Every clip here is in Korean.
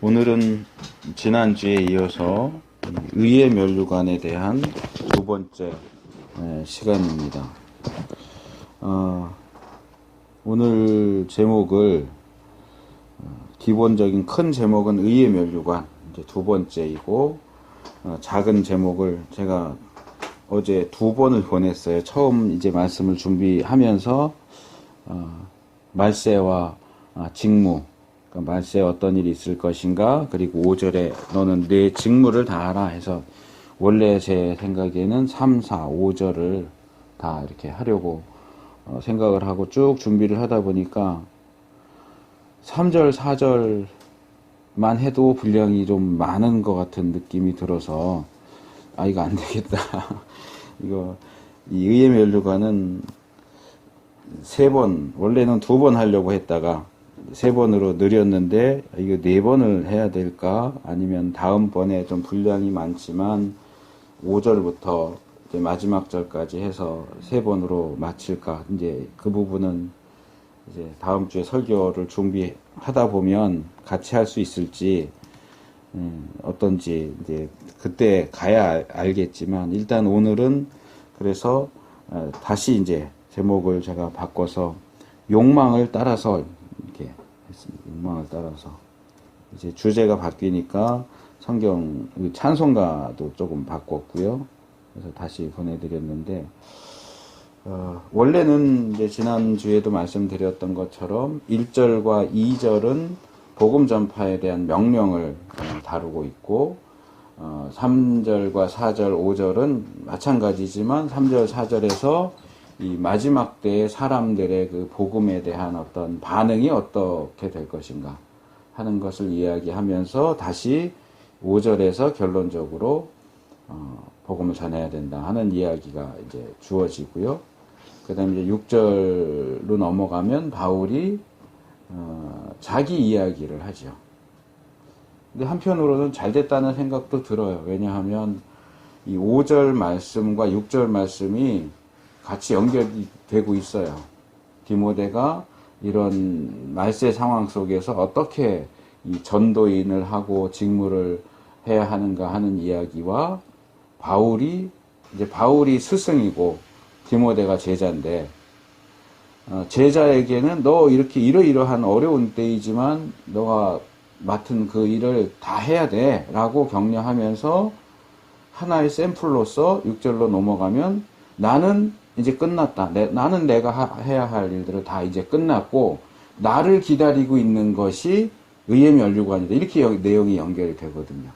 오늘은 지난주에 이어서 의의 면류관에 대한 두 번째 시간입니다. 오늘 제목을 기본적인 큰 제목은 의의 면류관, 이제 두 번째이고 작은 제목을 제가 어제 두 번을 보냈어요. 처음 이제 말씀을 준비하면서 말세와 직무, 그러니까 말세에 어떤 일이 있을 것인가, 그리고 5절에 너는 내 직무를 다하라 해서 원래 제 생각에는 3, 4, 5절을 다 이렇게 하려고 생각을 하고 쭉 준비를 하다 보니까 3절, 4절만 해도 분량이 좀 많은 것 같은 느낌이 들어서 이거 안 되겠다. 이거 이 의의 면류관은 세 번, 원래는 두 번 하려고 했다가 세 번으로 늘렸는데 이거 네 번을 해야 될까? 아니면 다음번에 좀 분량이 많지만 5절부터 이제 마지막 절까지 해서 세 번으로 마칠까? 이제 그 부분은 이제 다음 주에 설교를 준비하다 보면 같이 할 수 있을지 어떤지 이제 그때 가야 알겠지만 일단 오늘은 그래서 다시 이제 제목을 제가 바꿔서 욕망을 따라서 이렇게 했습니다. 욕망을 따라서 이제 주제가 바뀌니까 성경 찬송가도 조금 바꿨고요. 그래서 다시 보내드렸는데 원래는 이제 지난주에도 말씀드렸던 것처럼 1절과 2절은 복음 전파에 대한 명령을 다루고 있고 3절과 4절, 5절은 마찬가지지만 3절, 4절에서 이 마지막 때의 사람들의 그 복음에 대한 어떤 반응이 어떻게 될 것인가 하는 것을 이야기하면서 다시 5절에서 결론적으로 복음을 전해야 된다 하는 이야기가 이제 주어지고요. 그 다음에 이제 6절로 넘어가면 바울이 자기 이야기를 하죠. 근데 한편으로는 잘 됐다는 생각도 들어요. 왜냐하면 이 5절 말씀과 6절 말씀이 같이 연결이 되고 있어요. 디모데가 이런 말세 상황 속에서 어떻게 이 전도인을 하고 직무를 해야 하는가 하는 이야기와 바울이 스승이고 디모데가 제자인데 제자에게는 너 이렇게 이러이러한 어려운 때이지만 너가 맡은 그 일을 다 해야 돼 라고 격려하면서 하나의 샘플로서 6절로 넘어가면 나는 이제 끝났다. 나는 내가 해야 할 일들을 다 이제 끝났고 나를 기다리고 있는 것이 의의 면류관이다. 이렇게 내용이 연결이 되거든요.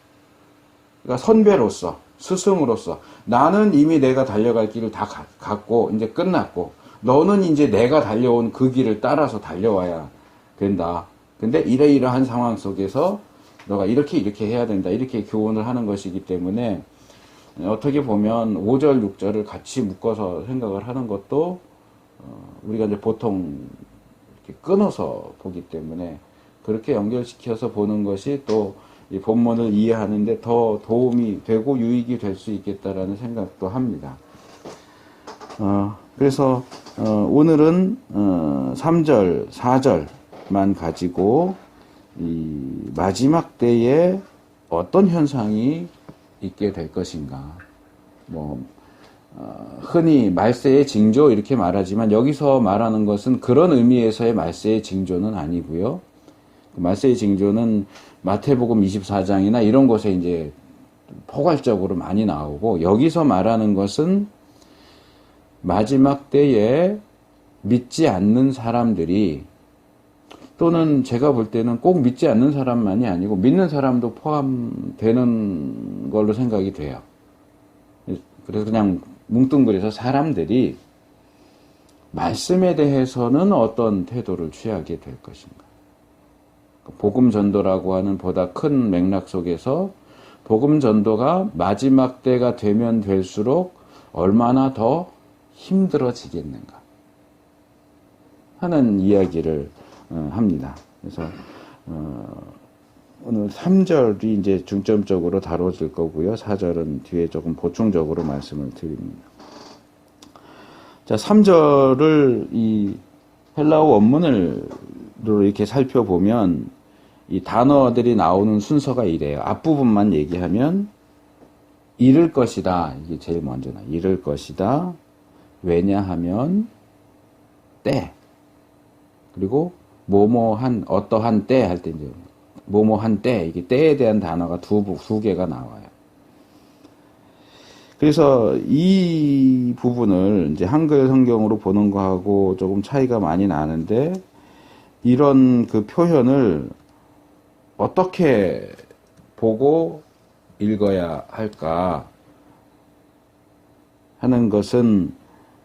그러니까 선배로서 스승으로서 나는 이미 내가 달려갈 길을 다 갔고 이제 끝났고 너는 이제 내가 달려온 그 길을 따라서 달려와야 된다. 근데 이러이러한 상황 속에서 너가 이렇게 해야 된다. 이렇게 교훈을 하는 것이기 때문에 어떻게 보면 5절, 6절을 같이 묶어서 생각을 하는 것도 우리가 이제 보통 이렇게 끊어서 보기 때문에 그렇게 연결시켜서 보는 것이 또 이 본문을 이해하는데 더 도움이 되고 유익이 될 수 있겠다라는 생각도 합니다. 그래서 오늘은 3절, 4절만 가지고 이 마지막 때에 어떤 현상이 있게 될 것인가. 흔히 말세의 징조 이렇게 말하지만 여기서 말하는 것은 그런 의미에서의 말세의 징조는 아니고요. 말세의 징조는 마태복음 24장이나 이런 곳에 이제 포괄적으로 많이 나오고 여기서 말하는 것은 마지막 때에 믿지 않는 사람들이 또는 제가 볼 때는 꼭 믿지 않는 사람만이 아니고 믿는 사람도 포함되는 걸로 생각이 돼요. 그래서 그냥 뭉뚱그려서 사람들이 말씀에 대해서는 어떤 태도를 취하게 될 것인가. 복음 전도라고 하는 보다 큰 맥락 속에서 복음 전도가 마지막 때가 되면 될수록 얼마나 더 힘들어지겠는가 하는 이야기를 합니다. 그래서 오늘 3절이 이제 중점적으로 다뤄질 거고요. 4절은 뒤에 조금 보충적으로 말씀을 드립니다. 자, 3절을 이 헬라어 원문으로 이렇게 살펴보면 이 단어들이 나오는 순서가 이래요. 앞부분만 얘기하면 이를 것이다. 이게 제일 먼저 나. 이를 것이다. 왜냐하면 때. 그리고 뭐뭐한 어떠한 때 할 때 이제 뭐뭐한 때 이게 때에 대한 단어가 두 개가 나와요. 그래서 이 부분을 이제 한글 성경으로 보는 거하고 조금 차이가 많이 나는데 이런 그 표현을 어떻게 보고 읽어야 할까 하는 것은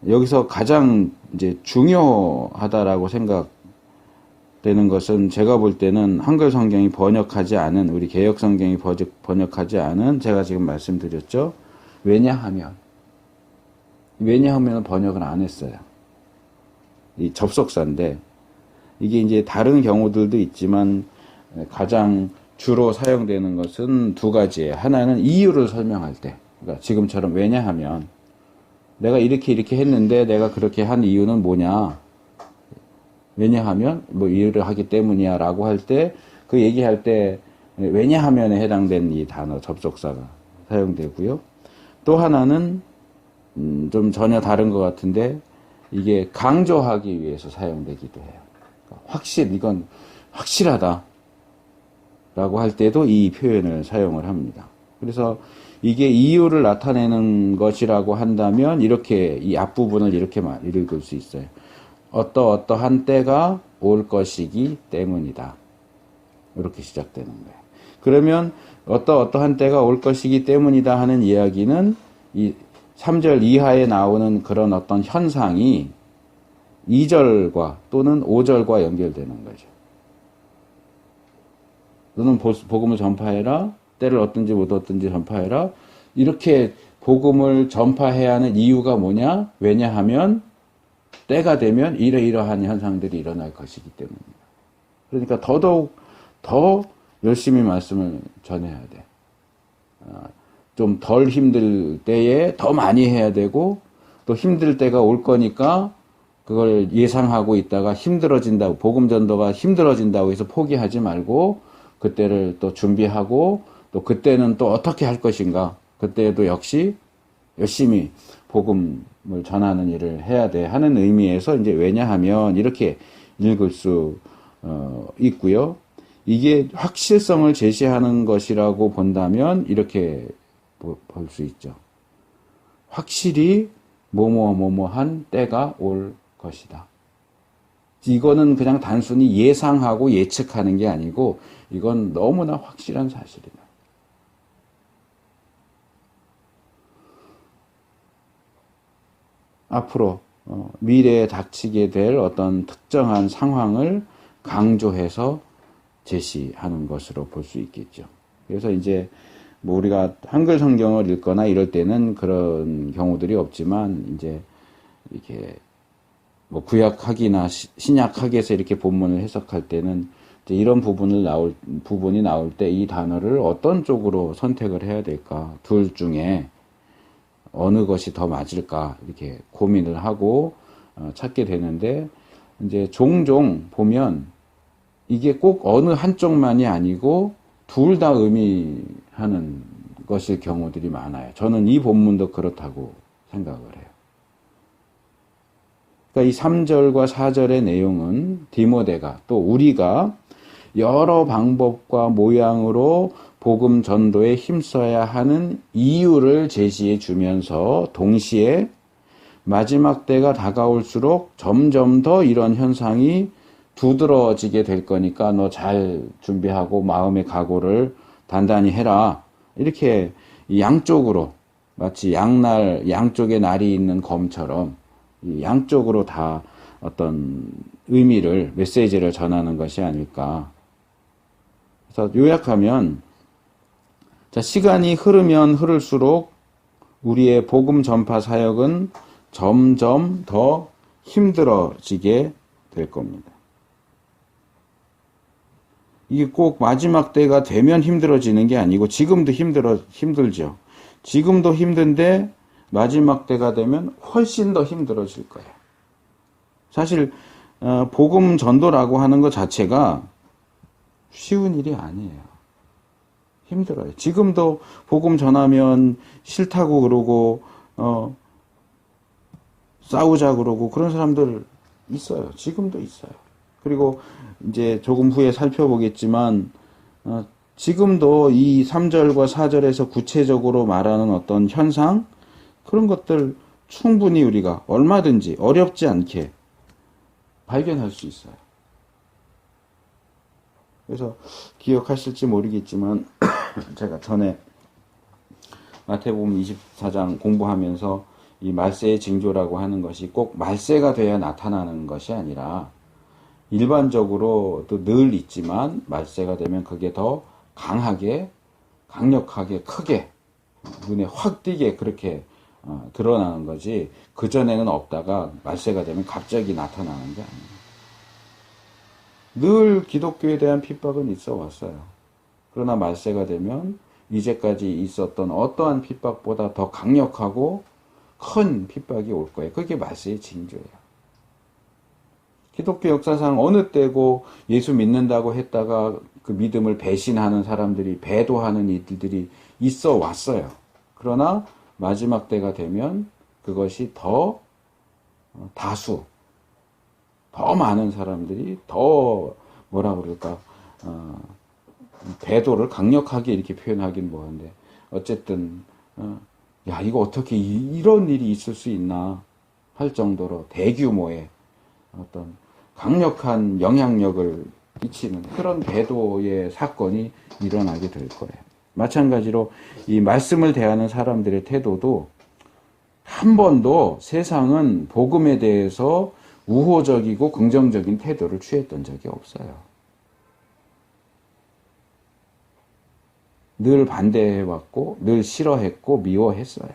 여기서 가장 이제 중요하다라고 생각되는 것은 제가 볼 때는 한글 성경이 번역하지 않은 우리 개역 성경이 번역하지 않은 제가 지금 말씀드렸죠. 왜냐하면 번역을 안 했어요. 이 접속사인데 이게 이제 다른 경우들도 있지만 가장 주로 사용되는 것은 두 가지예요. 하나는 이유를 설명할 때, 그러니까 지금처럼 왜냐하면 내가 이렇게 했는데 내가 그렇게 한 이유는 뭐냐? 왜냐하면 뭐 이유를 하기 때문이야 라고 할 때 그 얘기할 때 왜냐하면에 해당되는 이 단어 접속사가 사용되고요. 또 하나는 좀 전혀 다른 것 같은데 이게 강조하기 위해서 사용되기도 해요. 이건 확실하다 라고 할 때도 이 표현을 사용을 합니다. 그래서 이게 이유를 나타내는 것이라고 한다면 이렇게 이 앞부분을 이렇게 읽을 수 있어요. 어떠한 때가 올 것이기 때문이다. 이렇게 시작되는 거예요. 그러면 어떠한 때가 올 것이기 때문이다 하는 이야기는 이 3절 이하에 나오는 그런 어떤 현상이 2절과 또는 5절과 연결되는 거죠. 너는 복음을 전파해라. 때를 얻든지 못 얻든지 전파해라. 이렇게 복음을 전파해야 하는 이유가 뭐냐? 왜냐하면 때가 되면 이러이러한 현상들이 일어날 것이기 때문입니다. 그러니까 더더욱 더 열심히 말씀을 전해야 돼. 좀 덜 힘들 때에 더 많이 해야 되고 또 힘들 때가 올 거니까 그걸 예상하고 있다가 힘들어진다고 복음 전도가 힘들어진다고 해서 포기하지 말고 그때를 또 준비하고 또 그때는 또 어떻게 할 것인가 그때도 역시 열심히 복음을 전하는 일을 해야 돼 하는 의미에서 이제 왜냐하면 이렇게 읽을 수 있고요. 이게 확실성을 제시하는 것이라고 본다면 이렇게 볼 수 있죠. 확실히 뭐뭐한 때가 올 것이다. 이거는 그냥 단순히 예상하고 예측하는 게 아니고 이건 너무나 확실한 사실이다. 앞으로 미래에 닥치게 될 어떤 특정한 상황을 강조해서 제시하는 것으로 볼 수 있겠죠. 그래서 이제 뭐 우리가 한글 성경을 읽거나 이럴 때는 그런 경우들이 없지만 이제 이렇게 뭐 구약학이나 신약학에서 이렇게 본문을 해석할 때는 이제 이런 부분이 나올 때 이 단어를 어떤 쪽으로 선택을 해야 될까? 둘 중에 어느 것이 더 맞을까? 이렇게 고민을 하고 찾게 되는데 이제 종종 보면 이게 꼭 어느 한쪽만이 아니고 둘 다 의미하는 것일 경우들이 많아요. 저는 이 본문도 그렇다고 생각을 해요. 그러니까 이 3절과 4절의 내용은 디모데가 또 우리가 여러 방법과 모양으로 복음 전도에 힘써야 하는 이유를 제시해 주면서 동시에 마지막 때가 다가올수록 점점 더 이런 현상이 두드러지게 될 거니까 너 잘 준비하고 마음의 각오를 단단히 해라. 이렇게 양쪽으로 마치 양쪽에 날이 있는 검처럼 양쪽으로 다 어떤 의미를 메시지를 전하는 것이 아닐까. 그래서 요약하면 자, 시간이 흐르면 흐를수록 우리의 복음 전파 사역은 점점 더 힘들어지게 될 겁니다. 이게 꼭 마지막 때가 되면 힘들어지는 게 아니고 지금도 힘들죠. 지금도 힘든데 마지막 때가 되면 훨씬 더 힘들어질 거예요. 사실 복음 전도라고 하는 것 자체가 쉬운 일이 아니에요. 힘들어요. 지금도 복음 전하면 싫다고 그러고 싸우자 그러고 그런 사람들 있어요. 지금도 있어요. 그리고 이제 조금 후에 살펴보겠지만 지금도 이 3절과 4절에서 구체적으로 말하는 어떤 현상 그런 것들 충분히 우리가 얼마든지 어렵지 않게 발견할 수 있어요. 그래서 기억하실지 모르겠지만 제가 전에 마태복음 24장 공부하면서 이 말세의 징조라고 하는 것이 꼭 말세가 돼야 나타나는 것이 아니라 일반적으로도 늘 있지만 말세가 되면 그게 더 강하게, 강력하게, 크게 눈에 확 띄게 그렇게 드러나는 거지 그전에는 없다가 말세가 되면 갑자기 나타나는 게 아니에요. 늘 기독교에 대한 핍박은 있어 왔어요. 그러나 말세가 되면 이제까지 있었던 어떠한 핍박보다 더 강력하고 큰 핍박이 올 거예요. 그게 말세의 징조예요. 기독교 역사상 어느 때고 예수 믿는다고 했다가 그 믿음을 배신하는 사람들이 배도하는 일들이 있어 왔어요. 그러나 마지막 때가 되면 그것이 더 다수, 더 많은 사람들이 더 뭐라 그럴까 배도를 강력하게 이렇게 표현하긴 뭐한데 어쨌든 야 이거 어떻게 이런 일이 있을 수 있나 할 정도로 대규모의 어떤 강력한 영향력을 끼치는 그런 배도의 사건이 일어나게 될 거예요. 마찬가지로 이 말씀을 대하는 사람들의 태도도 한 번도 세상은 복음에 대해서 우호적이고 긍정적인 태도를 취했던 적이 없어요. 늘 반대해왔고 늘 싫어했고 미워했어요.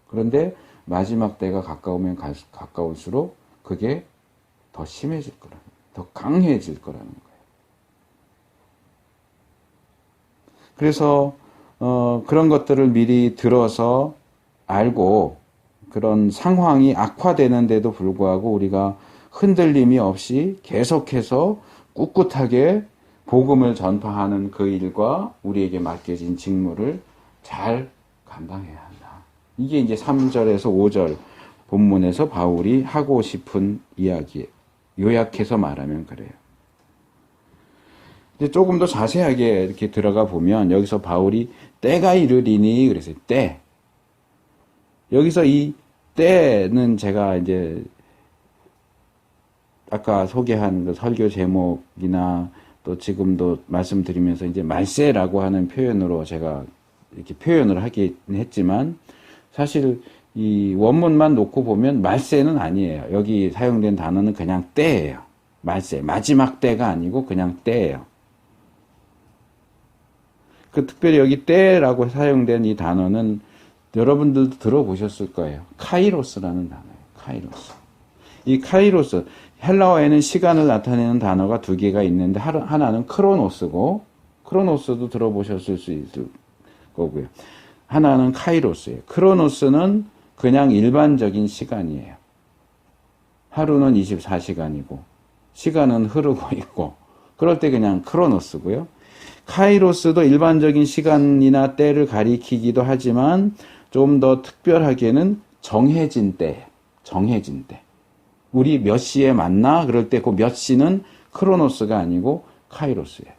그런데 마지막 때가 가까우면 가까울수록 그게 더 심해질 거라는 거예요. 더 강해질 거라는 거예요. 그래서 그런 것들을 미리 들어서 알고 그런 상황이 악화되는데도 불구하고 우리가 흔들림이 없이 계속해서 꿋꿋하게 복음을 전파하는 그 일과 우리에게 맡겨진 직무를 잘 감당해야 한다. 이게 이제 3절에서 5절 본문에서 바울이 하고 싶은 이야기예요. 요약해서 말하면 그래요. 이제 조금 더 자세하게 이렇게 들어가 보면 여기서 바울이 때가 이르리니 그래서 때. 여기서 이 때는 제가 이제 아까 소개한 그 설교 제목이나 또 지금도 말씀드리면서 이제 말세라고 하는 표현으로 제가 이렇게 표현을 하긴 했지만 사실 이 원문만 놓고 보면 말세는 아니에요. 여기 사용된 단어는 그냥 때예요. 말세. 마지막 때가 아니고 그냥 때예요. 그 특별히 여기 때라고 사용된 이 단어는 여러분들도 들어보셨을 거예요. 카이로스라는 단어예요. 카이로스. 이 카이로스, 헬라어에는 시간을 나타내는 단어가 두 개가 있는데 하나는 크로노스고 크로노스도 들어보셨을 수 있을 거고요. 하나는 카이로스예요. 크로노스는 그냥 일반적인 시간이에요. 하루는 24시간이고 시간은 흐르고 있고 그럴 때 그냥 크로노스고요. 카이로스도 일반적인 시간이나 때를 가리키기도 하지만 좀 더 특별하게는 정해진 때, 정해진 때. 우리 몇 시에 만나? 그럴 때 그 몇 시는 크로노스가 아니고 카이로스예요.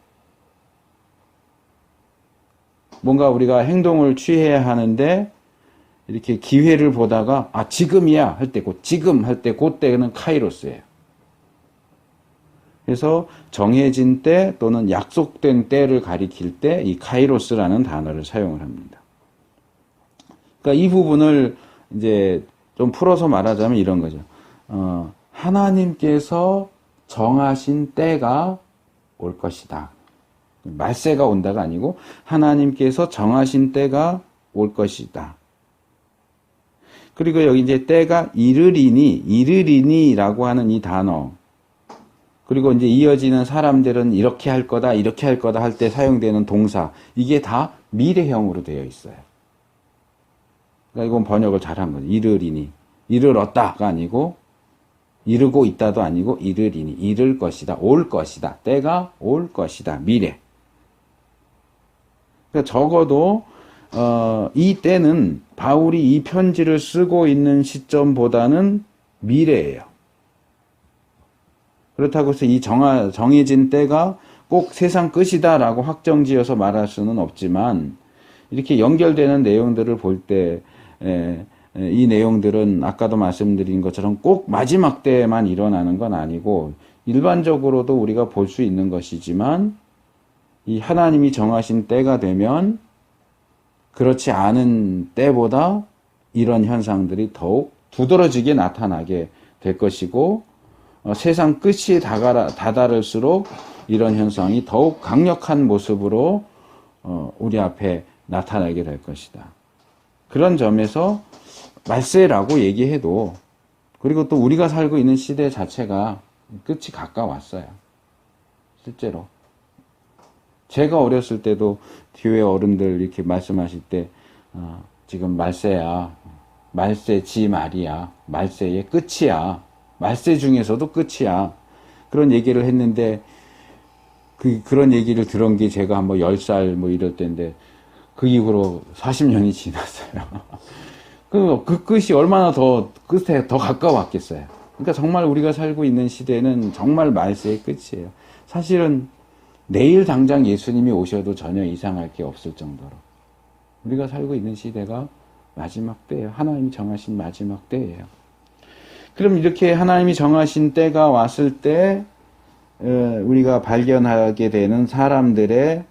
뭔가 우리가 행동을 취해야 하는데 이렇게 기회를 보다가 지금이야 할 때, 지금 할 때 그때는 카이로스예요. 그래서 정해진 때 또는 약속된 때를 가리킬 때 이 카이로스라는 단어를 사용을 합니다. 그러니까 이 부분을 이제 좀 풀어서 말하자면 이런 거죠. 하나님께서 정하신 때가 올 것이다. 말세가 온다가 아니고 하나님께서 정하신 때가 올 것이다. 그리고 여기 이제 때가 이르리니라고 하는 이 단어. 그리고 이제 이어지는 사람들은 이렇게 할 거다 할 때 사용되는 동사. 이게 다 미래형으로 되어 있어요. 그러니까 이건 번역을 잘한 거죠. 이르리니. 이르렀다가 아니고 이르고 있다도 아니고 이르리니, 이를 것이다, 올 것이다, 때가 올 것이다, 미래. 그러니까 적어도 이 때는 바울이 이 편지를 쓰고 있는 시점보다는 미래예요. 그렇다고 해서 이 정해진 때가 꼭 세상 끝이다라고 확정지어서 말할 수는 없지만, 이렇게 연결되는 내용들을 볼 때 이 내용들은 아까도 말씀드린 것처럼 꼭 마지막 때에만 일어나는 건 아니고 일반적으로도 우리가 볼 수 있는 것이지만, 이 하나님이 정하신 때가 되면 그렇지 않은 때보다 이런 현상들이 더욱 두드러지게 나타나게 될 것이고, 세상 끝이 다다를수록 이런 현상이 더욱 강력한 모습으로 우리 앞에 나타나게 될 것이다. 그런 점에서 말세라고 얘기해도, 그리고 또 우리가 살고 있는 시대 자체가 끝이 가까웠어요. 실제로. 제가 어렸을 때도 교회 어른들 이렇게 말씀하실 때 지금 말세야, 말세지 말이야, 말세의 끝이야, 말세 중에서도 끝이야, 그런 얘기를 했는데, 그런 얘기를 들은 게 제가 한 10살 이럴 때인데, 그 이후로 40년이 지났어요. 그 끝이 얼마나 끝에 더 가까웠겠어요. 그러니까 정말 우리가 살고 있는 시대는 정말 말세의 끝이에요. 사실은 내일 당장 예수님이 오셔도 전혀 이상할 게 없을 정도로 우리가 살고 있는 시대가 마지막 때예요. 하나님이 정하신 마지막 때예요. 그럼 이렇게 하나님이 정하신 때가 왔을 때 우리가 발견하게 되는 사람들의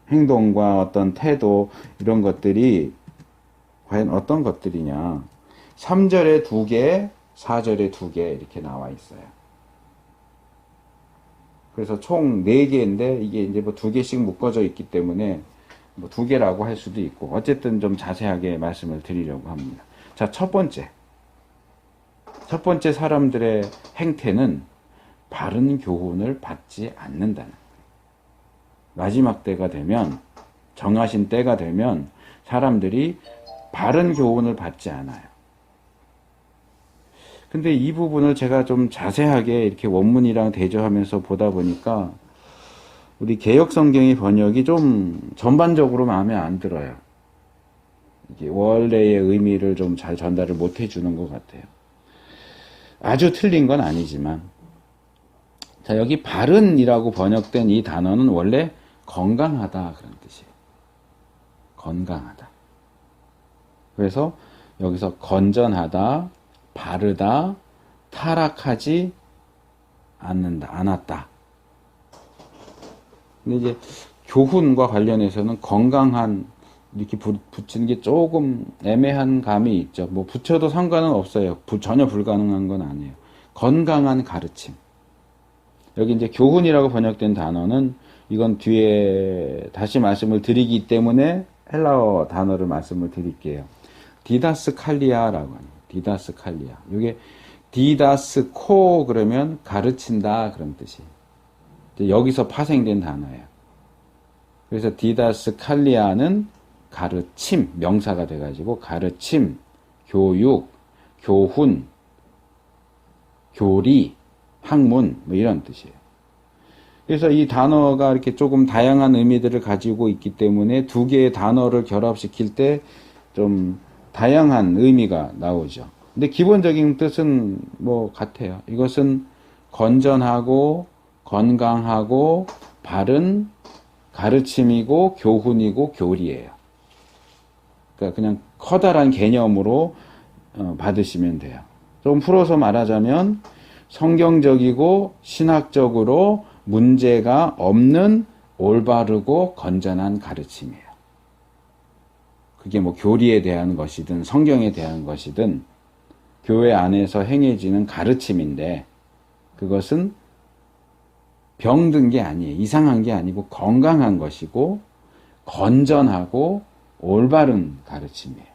행동과 어떤 태도, 이런 것들이 과연 어떤 것들이냐. 3절에 2개, 4절에 2개 이렇게 나와 있어요. 그래서 총 4개인데 이게 이제 2개씩 묶어져 있기 때문에 2개라고 할 수도 있고, 어쨌든 좀 자세하게 말씀을 드리려고 합니다. 자, 첫 번째 사람들의 행태는 바른 교훈을 받지 않는다는 거예요. 마지막 때가 되면, 정하신 때가 되면 사람들이 바른 교훈을 받지 않아요. 근데 이 부분을 제가 좀 자세하게 이렇게 원문이랑 대조하면서 보다 보니까 우리 개역성경의 번역이 좀 전반적으로 마음에 안 들어요. 이게 원래의 의미를 좀 잘 전달을 못 해주는 것 같아요. 아주 틀린 건 아니지만, 자, 여기 바른이라고 번역된 이 단어는 원래 건강하다 그런 뜻이에요. 건강하다. 그래서 여기서 건전하다, 바르다, 타락하지 않았다. 근데 이제 교훈과 관련해서는 건강한 이렇게 붙이는 게 조금 애매한 감이 있죠. 붙여도 상관은 없어요. 전혀 불가능한 건 아니에요. 건강한 가르침. 여기 이제 교훈이라고 번역된 단어는, 이건 뒤에 다시 말씀을 드리기 때문에 헬라어 단어를 말씀을 드릴게요. 디다스칼리아라고 하네요. 디다스칼리아. 이게 디다스코 그러면 가르친다 그런 뜻이에요. 여기서 파생된 단어예요. 그래서 디다스칼리아는 가르침, 명사가 돼가지고 가르침, 교육, 교훈, 교리, 학문 이런 뜻이에요. 그래서 이 단어가 이렇게 조금 다양한 의미들을 가지고 있기 때문에 2개의 단어를 결합시킬 때 좀 다양한 의미가 나오죠. 근데 기본적인 뜻은 같아요. 이것은 건전하고 건강하고 바른 가르침이고 교훈이고 교리예요. 그러니까 그냥 커다란 개념으로 받으시면 돼요. 좀 풀어서 말하자면 성경적이고 신학적으로 문제가 없는 올바르고 건전한 가르침이에요. 그게 교리에 대한 것이든 성경에 대한 것이든 교회 안에서 행해지는 가르침인데, 그것은 병든 게 아니에요. 이상한 게 아니고 건강한 것이고 건전하고 올바른 가르침이에요.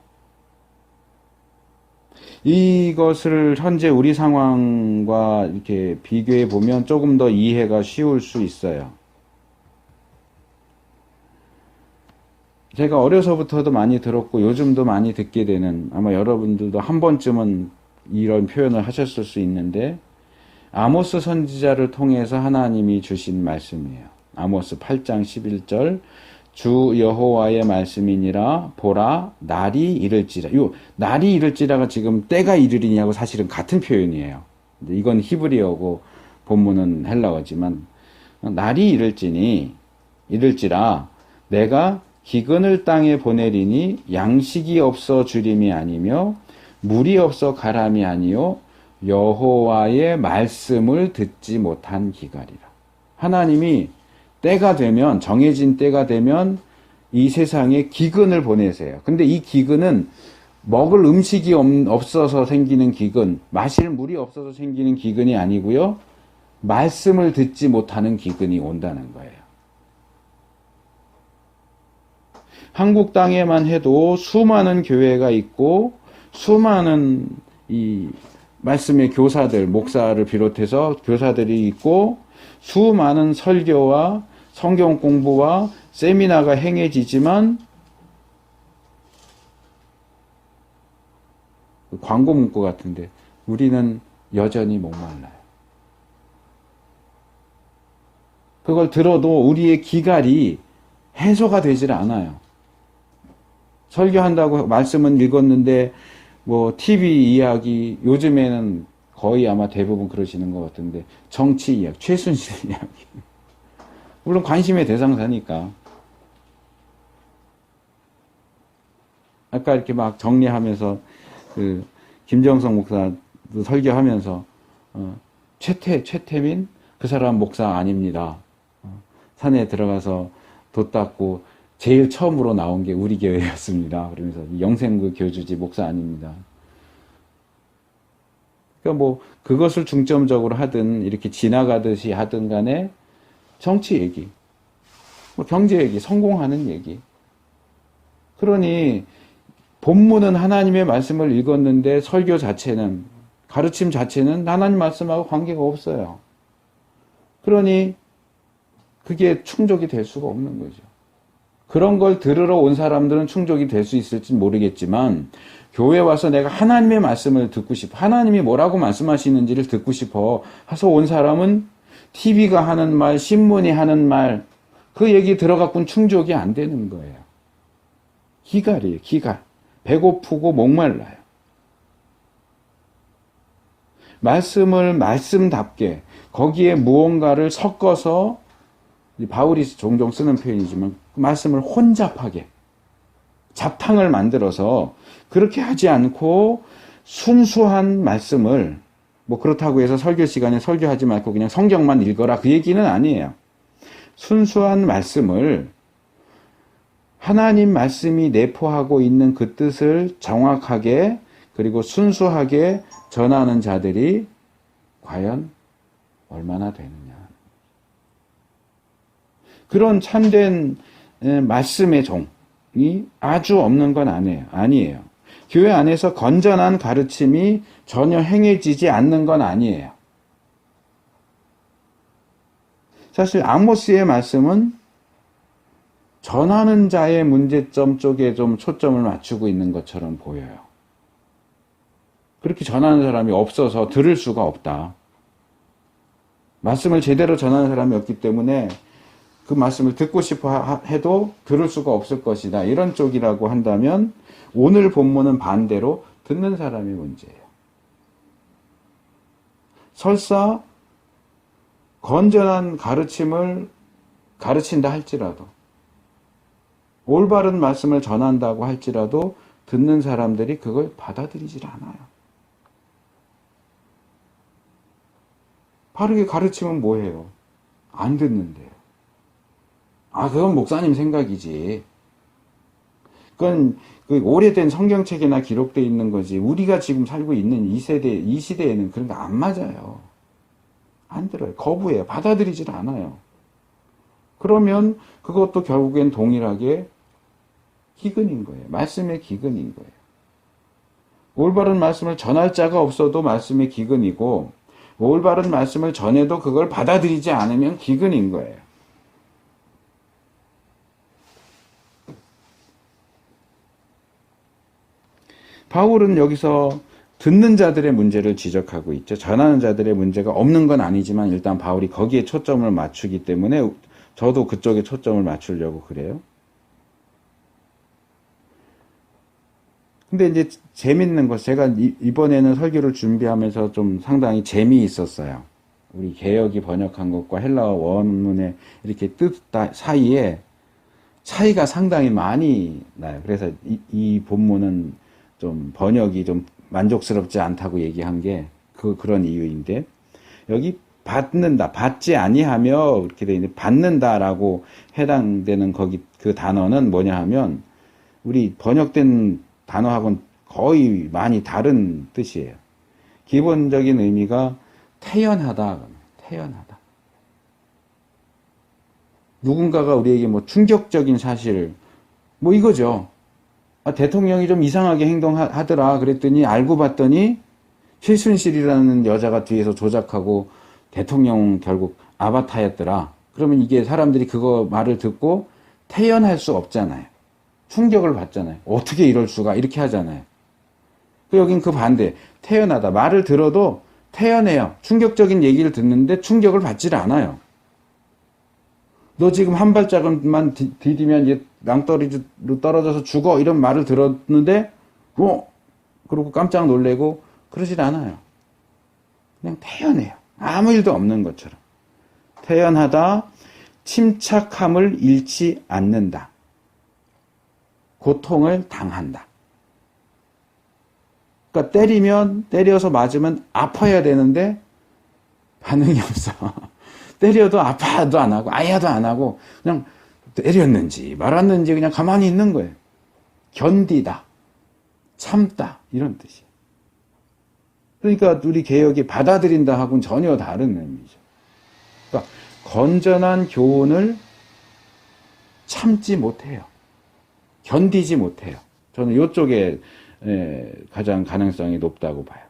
이것을 현재 우리 상황과 이렇게 비교해 보면 조금 더 이해가 쉬울 수 있어요. 제가 어려서부터도 많이 들었고 요즘도 많이 듣게 되는, 아마 여러분들도 한 번쯤은 이런 표현을 하셨을 수 있는데 아모스 선지자를 통해서 하나님이 주신 말씀이에요. 아모스 8장 11절 주 여호와의 말씀이니라 보라 날이 이를지라. 요 날이 이를지라가 지금 때가 이르리냐고 사실은 같은 표현이에요. 이건 히브리어고 본문은 헬라어지만 날이 이를지라 내가 기근을 땅에 보내리니 양식이 없어 주림이 아니며 물이 없어 가람이 아니요 여호와의 말씀을 듣지 못한 기갈이라. 하나님이 때가 되면 정해진 때가 되면 이 세상에 기근을 보내세요. 근데 이 기근은 먹을 음식이 없어서 생기는 기근, 마실 물이 없어서 생기는 기근이 아니고요. 말씀을 듣지 못하는 기근이 온다는 거예요. 한국 땅에만 해도 수많은 교회가 있고 수많은 이 말씀의 교사들, 목사를 비롯해서 교사들이 있고 수많은 설교와 성경 공부와 세미나가 행해지지만 광고 문구 같은데 우리는 여전히 목말라요. 그걸 들어도 우리의 기갈이 해소가 되질 않아요. 설교한다고 말씀은 읽었는데 뭐 TV 이야기 요즘에는 거의 아마 대부분 그러시는 것 같은데 정치 이야기, 최순실 이야기 물론 관심의 대상사니까 아까 이렇게 막 정리하면서 그 김정성 목사도 설교하면서 최태민 그 사람 목사 아닙니다. 산에 들어가서 돛 닦고 제일 처음으로 나온 게 우리 교회였습니다. 그러면서 영생구 교주지 목사 아닙니다. 그러니까 뭐 그것을 중점적으로 하든 이렇게 지나가듯이 하든 간에 정치 얘기, 뭐 경제 얘기, 성공하는 얘기. 그러니 본문은 하나님의 말씀을 읽었는데 설교 자체는 가르침 자체는 하나님 말씀하고 관계가 없어요. 그러니 그게 충족이 될 수가 없는 거죠. 그런 걸 들으러 온 사람들은 충족이 될 수 있을지 모르겠지만 교회 와서 내가 하나님의 말씀을 듣고 싶어, 하나님이 뭐라고 말씀하시는지를 듣고 싶어 해서 온 사람은 TV가 하는 말, 신문이 하는 말, 그 얘기 들어갖고는 충족이 안 되는 거예요. 기갈이에요, 기갈. 배고프고 목말라요. 말씀을 말씀답게 거기에 무언가를 섞어서 바울이 종종 쓰는 표현이지만 말씀을 혼잡하게 잡탕을 만들어서 그렇게 하지 않고 순수한 말씀을 뭐 그렇다고 해서 설교 시간에 설교하지 말고 그냥 성경만 읽어라 그 얘기는 아니에요. 순수한 말씀을 하나님 말씀이 내포하고 있는 그 뜻을 정확하게 그리고 순수하게 전하는 자들이 과연 얼마나 되느냐. 그런 참된 말씀의 종이 아주 없는 건 아니에요. 교회 안에서 건전한 가르침이 전혀 행해지지 않는 건 아니에요. 사실 아모스의 말씀은 전하는 자의 문제점 쪽에 좀 초점을 맞추고 있는 것처럼 보여요. 그렇게 전하는 사람이 없어서 들을 수가 없다. 말씀을 제대로 전하는 사람이 없기 때문에 그 말씀을 듣고 싶어 해도 들을 수가 없을 것이다. 이런 쪽이라고 한다면 오늘 본문은 반대로 듣는 사람이 문제예요. 설사 건전한 가르침을 가르친다 할지라도 올바른 말씀을 전한다고 할지라도 듣는 사람들이 그걸 받아들이질 않아요. 바르게 가르치면 뭐해요? 안 듣는데요. 그건 목사님 생각이지. 그건 그 오래된 성경책에나 기록되어 있는 거지. 우리가 지금 살고 있는 이 시대에는 그런 거 안 맞아요. 안 들어요. 거부해요. 받아들이질 않아요. 그러면 그것도 결국엔 동일하게 기근인 거예요. 말씀의 기근인 거예요. 올바른 말씀을 전할 자가 없어도 말씀의 기근이고 올바른 말씀을 전해도 그걸 받아들이지 않으면 기근인 거예요. 바울은 여기서 듣는 자들의 문제를 지적하고 있죠. 전하는 자들의 문제가 없는 건 아니지만 일단 바울이 거기에 초점을 맞추기 때문에 저도 그쪽에 초점을 맞추려고 그래요. 근데 이제 재밌는 것, 제가 이번에는 설교를 준비하면서 좀 상당히 재미있었어요. 우리 개역이 번역한 것과 헬라어 원문의 이렇게 뜻 사이에 차이가 상당히 많이 나요. 그래서 이 본문은 좀 번역이 좀 만족스럽지 않다고 얘기한 게 그런 이유인데, 여기 받는다, 받지 아니하며 이렇게 돼 있는데, 받는다라고 해당되는 거기 그 단어는 뭐냐 하면 우리 번역된 단어하고는 거의 많이 다른 뜻이에요. 기본적인 의미가 태연하다, 태연하다. 누군가가 우리에게 뭐 충격적인 사실, 뭐 이거죠. 아, 대통령이 좀 이상하게 행동하더라. 그랬더니 알고 봤더니 최순실이라는 여자가 뒤에서 조작하고 대통령 결국 아바타였더라. 그러면 이게 사람들이 그거 말을 듣고 태연할 수 없잖아요. 충격을 받잖아요. 어떻게 이럴 수가, 이렇게 하잖아요. 여긴 그 반대. 태연하다. 말을 들어도 태연해요. 충격적인 얘기를 듣는데 충격을 받질 않아요. 너 지금 한 발짝만 디디면 이제 낭떠러지로 떨어져서 죽어, 이런 말을 들었는데 그러고 깜짝 놀래고 그러질 않아요. 그냥 태연해요. 아무 일도 없는 것처럼. 태연하다. 침착함을 잃지 않는다. 고통을 당한다. 그러니까 때려서 맞으면 아파야 되는데 반응이 없어. 때려도 아파도 안 하고 아야도 안 하고 그냥 때렸는지 말았는지 그냥 가만히 있는 거예요. 견디다, 참다, 이런 뜻이에요. 그러니까 우리 개역이 받아들인다 하고는 전혀 다른 의미죠. 그러니까 건전한 교훈을 참지 못해요. 견디지 못해요. 저는 이쪽에 가장 가능성이 높다고 봐요.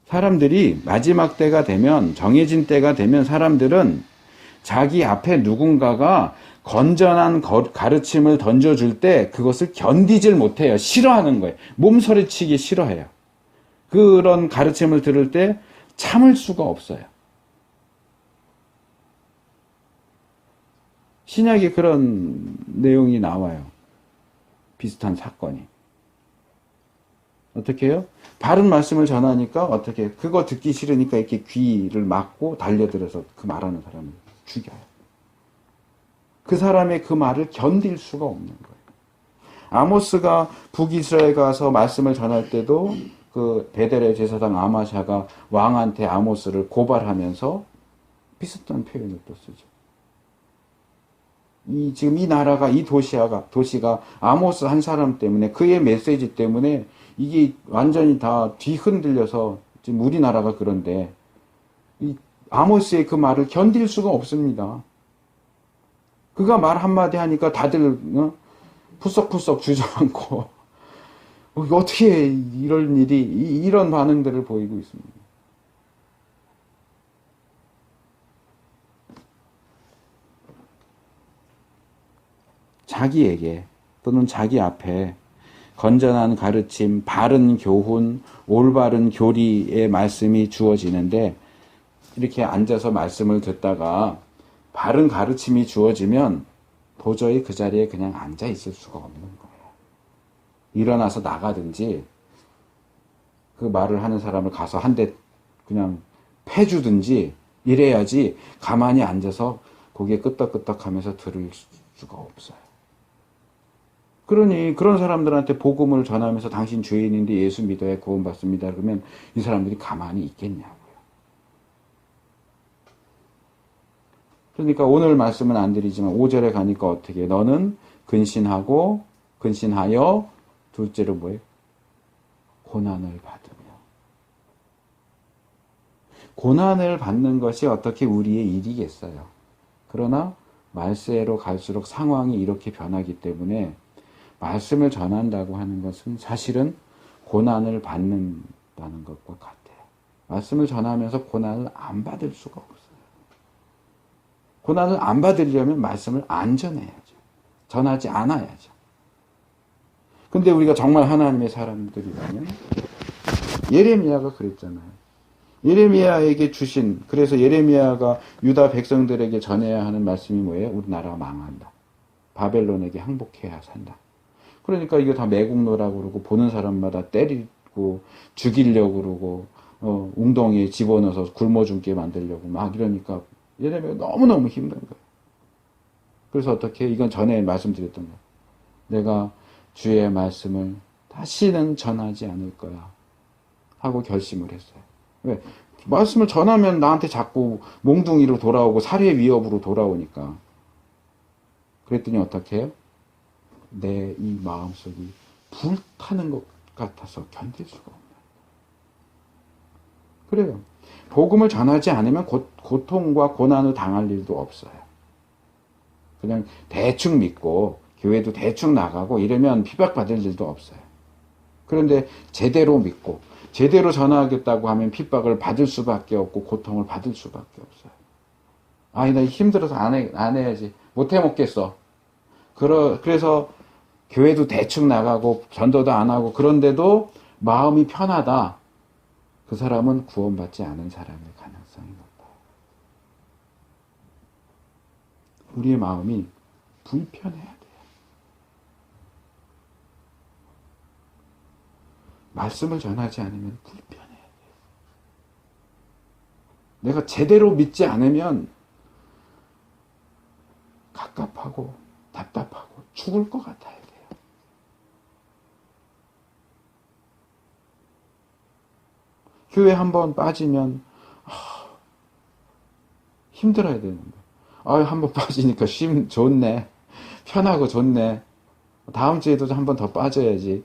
사람들이 마지막 때가 되면, 정해진 때가 되면 사람들은 자기 앞에 누군가가 건전한 가르침을 던져줄 때 그것을 견디질 못해요. 싫어하는 거예요. 몸서리치기 싫어해요. 그런 가르침을 들을 때 참을 수가 없어요. 신약에 그런 내용이 나와요. 비슷한 사건이. 어떻게 해요? 바른 말씀을 전하니까 어떻게 해요? 그거 듣기 싫으니까 이렇게 귀를 막고 달려들어서 그 말하는 사람을 죽여요. 그 사람의 그 말을 견딜 수가 없는 거예요. 아모스가 북이스라엘 가서 말씀을 전할 때도 그 베델의 제사장 아마샤가 왕한테 아모스를 고발하면서 비슷한 표현을 또 쓰죠. 지금 이 나라가, 이 도시가 아모스 한 사람 때문에, 그의 메시지 때문에 이게 완전히 다 뒤흔들려서 지금 우리나라가 그런데, 이 아모스의 그 말을 견딜 수가 없습니다. 그가 말 한마디 하니까 다들 푸석푸석 주저앉고 어떻게 이런 일이, 이런 반응들을 보이고 있습니다. 자기에게 또는 자기 앞에 건전한 가르침, 바른 교훈, 올바른 교리의 말씀이 주어지는데, 이렇게 앉아서 말씀을 듣다가 바른 가르침이 주어지면 도저히 그 자리에 그냥 앉아 있을 수가 없는 거예요. 일어나서 나가든지 그 말을 하는 사람을 가서 한 대 그냥 패주든지 이래야지 가만히 앉아서 고개 끄덕끄덕 하면서 들을 수가 없어요. 그러니 그런 사람들한테 복음을 전하면서 당신 죄인인데 예수 믿어야 구원받습니다. 그러면 이 사람들이 가만히 있겠냐고요. 그러니까 오늘 말씀은 안 드리지만 5절에 가니까 어떻게, 너는 근신하여 둘째로 뭐예요? 고난을 받으며. 고난을 받는 것이 어떻게 우리의 일이겠어요. 그러나 말세로 갈수록 상황이 이렇게 변하기 때문에 말씀을 전한다고 하는 것은 사실은 고난을 받는다는 것과 같아요. 말씀을 전하면서 고난을 안 받을 수가 없어요. 고난을 안 받으려면 말씀을 안 전해야죠. 전하지 않아야죠. 근데 우리가 정말 하나님의 사람들이라면 예레미야가 그랬잖아요. 예레미야에게 주신, 그래서 예레미야가 유다 백성들에게 전해야 하는 말씀이 뭐예요? 우리 나라가 망한다. 바벨론에게 항복해야 산다. 그러니까 이거 다 매국노라고 그러고 보는 사람마다 때리고 죽이려고 그러고 웅덩이에 집어넣어서 굶어 죽게 만들려고 막 이러니까 예레미야가 너무너무 힘든 거예요. 그래서 어떻게 이건 전에 말씀드렸던 거예요. 내가 주의 말씀을 다시는 전하지 않을 거야 하고 결심을 했어요. 왜? 말씀을 전하면 나한테 자꾸 몽둥이로 돌아오고 살해 위협으로 돌아오니까. 그랬더니 어떻게 해요? 내 이 마음속이 불타는 것 같아서 견딜 수가 없네요. 그래요. 복음을 전하지 않으면 고통과 고난을 당할 일도 없어요. 그냥 대충 믿고 교회도 대충 나가고 이러면 핍박받을 일도 없어요. 그런데 제대로 믿고 제대로 전하겠다고 하면 핍박을 받을 수밖에 없고 고통을 받을 수밖에 없어요. 아니 나 힘들어서 안 해야지. 못 해먹겠어. 그래서 교회도 대충 나가고 전도도 안 하고 그런데도 마음이 편하다. 그 사람은 구원받지 않은 사람일 가능성이 높아요. 우리의 마음이 불편해야 돼요. 말씀을 전하지 않으면 불편해야 돼요. 내가 제대로 믿지 않으면 갑갑하고 답답하고 죽을 것 같아야 돼요. 교회 한번 빠지면 힘들어야 되는데 한번 빠지니까 좋네. 편하고 좋네. 다음 주에도 한번 더 빠져야지.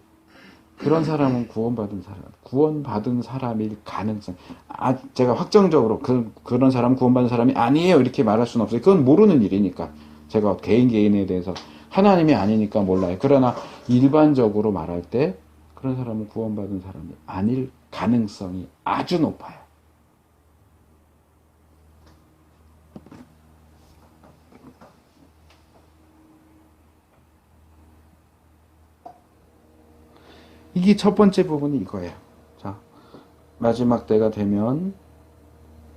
그런 사람은 구원받은 사람일 가능성. 제가 확정적으로 그런 사람 구원받은 사람이 아니에요 이렇게 말할 수는 없어요. 그건 모르는 일이니까. 제가 개인에 대해서 하나님이 아니니까 몰라요. 그러나 일반적으로 말할 때 그런 사람은 구원받은 사람이 아닐 가능성이 아주 높아요. 이게 첫 번째 부분이 이거예요. 자, 마지막 때가 되면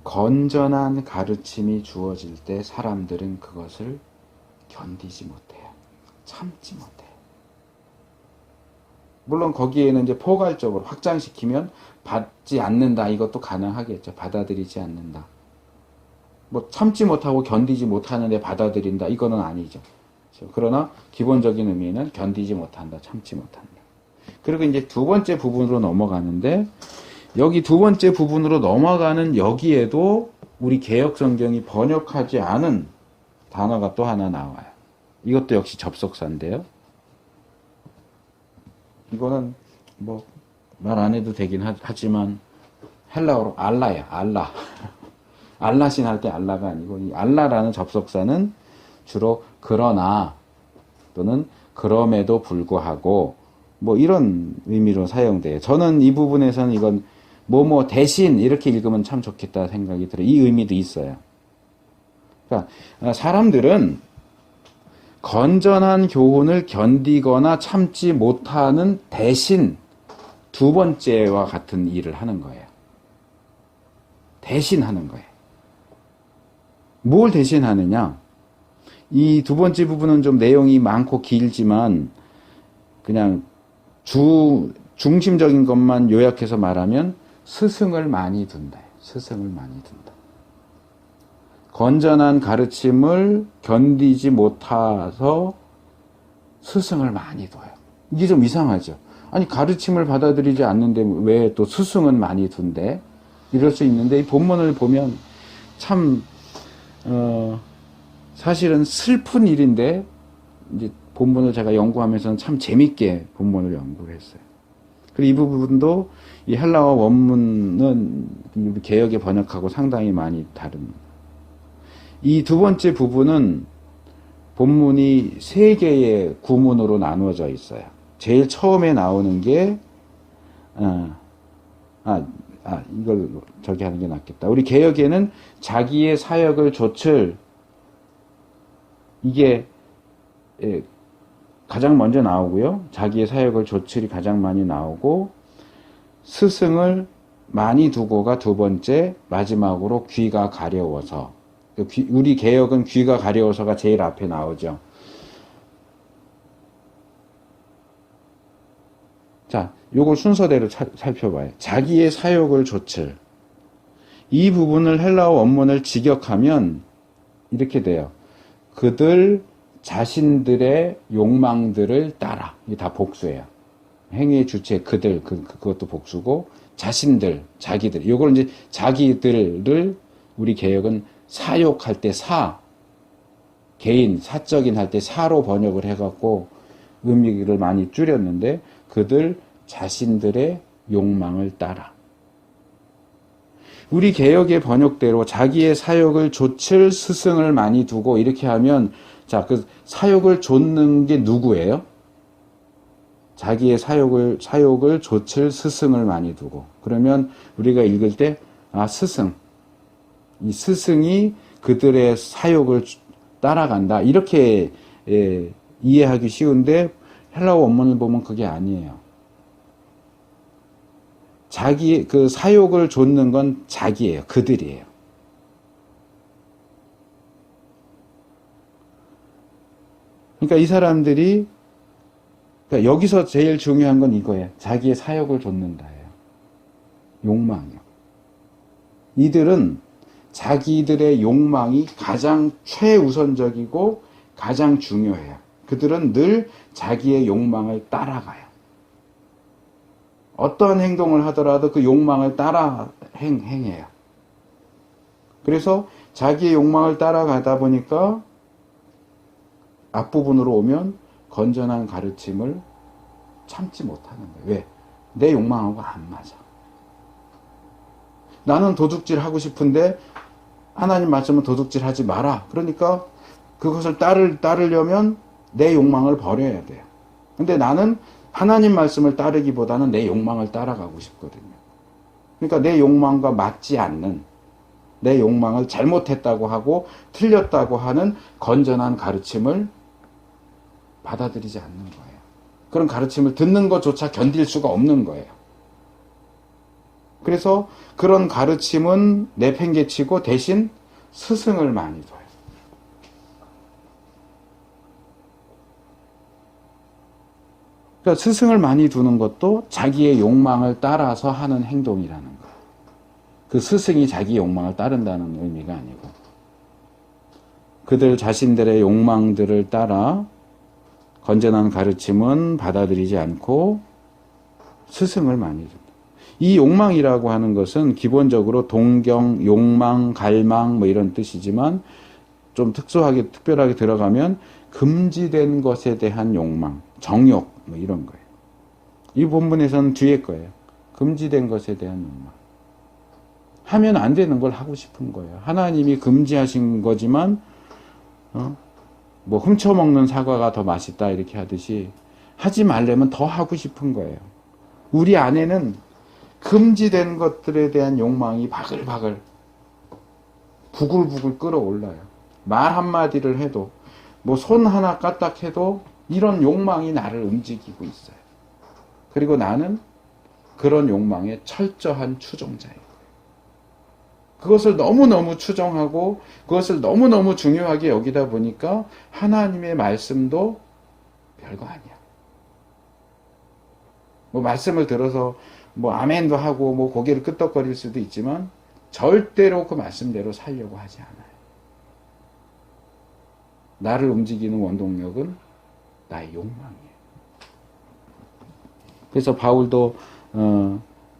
건전한 가르침이 주어질 때 사람들은 그것을 견디지 못해요. 참지 못해요. 물론 거기에는 이제 포괄적으로 확장시키면 받지 않는다. 이것도 가능하겠죠. 받아들이지 않는다. 뭐 참지 못하고 견디지 못하는데 받아들인다. 이거는 아니죠. 그러나 기본적인 의미는 견디지 못한다. 참지 못한다. 그리고 이제 두 번째 부분으로 넘어가는데 여기 두 번째 부분으로 넘어가는 여기에도 우리 개역 성경이 번역하지 않은 단어가 또 하나 나와요. 이것도 역시 접속사인데요. 이거는 뭐 말 안 해도 되긴 하지만 헬라어로 알라야. 알라. 알라신 할 때 알라가 아니고 이 알라라는 접속사는 주로 그러나 또는 그럼에도 불구하고 뭐 이런 의미로 사용돼요. 저는 이 부분에서는 이건 뭐뭐 대신 이렇게 읽으면 참 좋겠다 생각이 들어요. 이 의미도 있어요. 그러니까 사람들은 건전한 교훈을 견디거나 참지 못하는 대신 두 번째와 같은 일을 하는 거예요. 대신 하는 거예요. 뭘 대신 하느냐? 이 두 번째 부분은 좀 내용이 많고 길지만 그냥 중심적인 것만 요약해서 말하면 스승을 많이 둔다. 스승을 많이 둔다. 건전한 가르침을 견디지 못해서 스승을 많이 둬요. 이게 좀 이상하죠. 아니 가르침을 받아들이지 않는데 왜 또 스승은 많이 둔대? 이럴 수 있는데 이 본문을 보면 참 사실은 슬픈 일인데 이제 본문을 제가 연구하면서는 참 재밌게 본문을 연구를 했어요. 그리고 이 부분도 이 헬라어 원문은 개역에 번역하고 상당히 많이 다릅니다. 이 두 번째 부분은 본문이 세 개의 구문으로 나누어져 있어요. 제일 처음에 나오는 게 이걸 저기 하는 게 낫겠다. 우리 개역에는 자기의 사역을 좇을 이게 가장 먼저 나오고요. 자기의 사역을 조칠이 가장 많이 나오고, 스승을 많이 두고가 두 번째, 마지막으로 귀가 가려워서. 우리 개역은 귀가 가려워서가 제일 앞에 나오죠. 자, 요걸 순서대로 살펴봐요. 자기의 사역을 조칠. 이 부분을 헬라어 원문을 직역하면 이렇게 돼요. 그들 자신들의 욕망들을 따라. 이게 다 복수예요. 행위의 주체 그들, 그것도 복수고, 자신들, 자기들. 요걸 이제 자기들을 우리 개역은 사욕할 때 개인, 사적인 할 때 사로 번역을 해갖고 의미를 많이 줄였는데, 그들 자신들의 욕망을 따라. 우리 개역의 번역대로 자기의 사역을 조칠 스승을 많이 두고 이렇게 하면, 자, 그 사역을 좇는 게 누구예요? 자기의 사역을 조칠 스승을 많이 두고. 그러면 우리가 읽을 때, 스승. 이 스승이 그들의 사역을 따라간다. 이렇게 이해하기 쉬운데, 헬라어 원문을 보면 그게 아니에요. 그 사욕을 좇는 건 자기예요. 그들이에요. 그러니까 이 사람들이, 그러니까 여기서 제일 중요한 건 이거예요. 자기의 사욕을 좇는다예요. 욕망이요. 이들은 자기들의 욕망이 가장 최우선적이고 가장 중요해요. 그들은 늘 자기의 욕망을 따라가요. 어떤 행동을 하더라도 그 욕망을 따라 행해요. 그래서 자기의 욕망을 따라가다 보니까 앞부분으로 오면 건전한 가르침을 참지 못하는 거예요. 왜? 내 욕망하고 안 맞아. 나는 도둑질 하고 싶은데 하나님 말씀은 도둑질 하지 마라. 그러니까 그것을 따르려면 내 욕망을 버려야 돼요. 근데 나는 하나님 말씀을 따르기보다는 내 욕망을 따라가고 싶거든요. 그러니까 내 욕망과 맞지 않는, 내 욕망을 잘못했다고 하고 틀렸다고 하는 건전한 가르침을 받아들이지 않는 거예요. 그런 가르침을 듣는 것조차 견딜 수가 없는 거예요. 그래서 그런 가르침은 내팽개치고 대신 스승을 많이 둬요. 그러니까 스승을 많이 두는 것도 자기의 욕망을 따라서 하는 행동이라는 거예요. 그 스승이 자기 욕망을 따른다는 의미가 아니고, 그들 자신들의 욕망들을 따라 건전한 가르침은 받아들이지 않고 스승을 많이 둔다. 이 욕망이라고 하는 것은 기본적으로 동경, 욕망, 갈망 뭐 이런 뜻이지만, 좀 특별하게 들어가면 금지된 것에 대한 욕망, 정욕 뭐 이런 거예요. 이 본문에서는 뒤에 거예요. 금지된 것에 대한 욕망. 하면 안 되는 걸 하고 싶은 거예요. 하나님이 금지하신 거지만 뭐 훔쳐먹는 사과가 더 맛있다 이렇게 하듯이 하지 말려면 더 하고 싶은 거예요. 우리 안에는 금지된 것들에 대한 욕망이 바글바글 부글부글 끓어올라요. 말 한마디를 해도, 뭐 손 하나 까딱해도 이런 욕망이 나를 움직이고 있어요. 그리고 나는 그런 욕망의 철저한 추종자예요. 그것을 너무너무 추종하고 그것을 너무너무 중요하게 여기다 보니까 하나님의 말씀도 별거 아니야. 뭐 말씀을 들어서 뭐 아멘도 하고 뭐 고개를 끄덕거릴 수도 있지만 절대로 그 말씀대로 살려고 하지 않아요. 나를 움직이는 원동력은 나의 욕망이에요. 그래서 바울도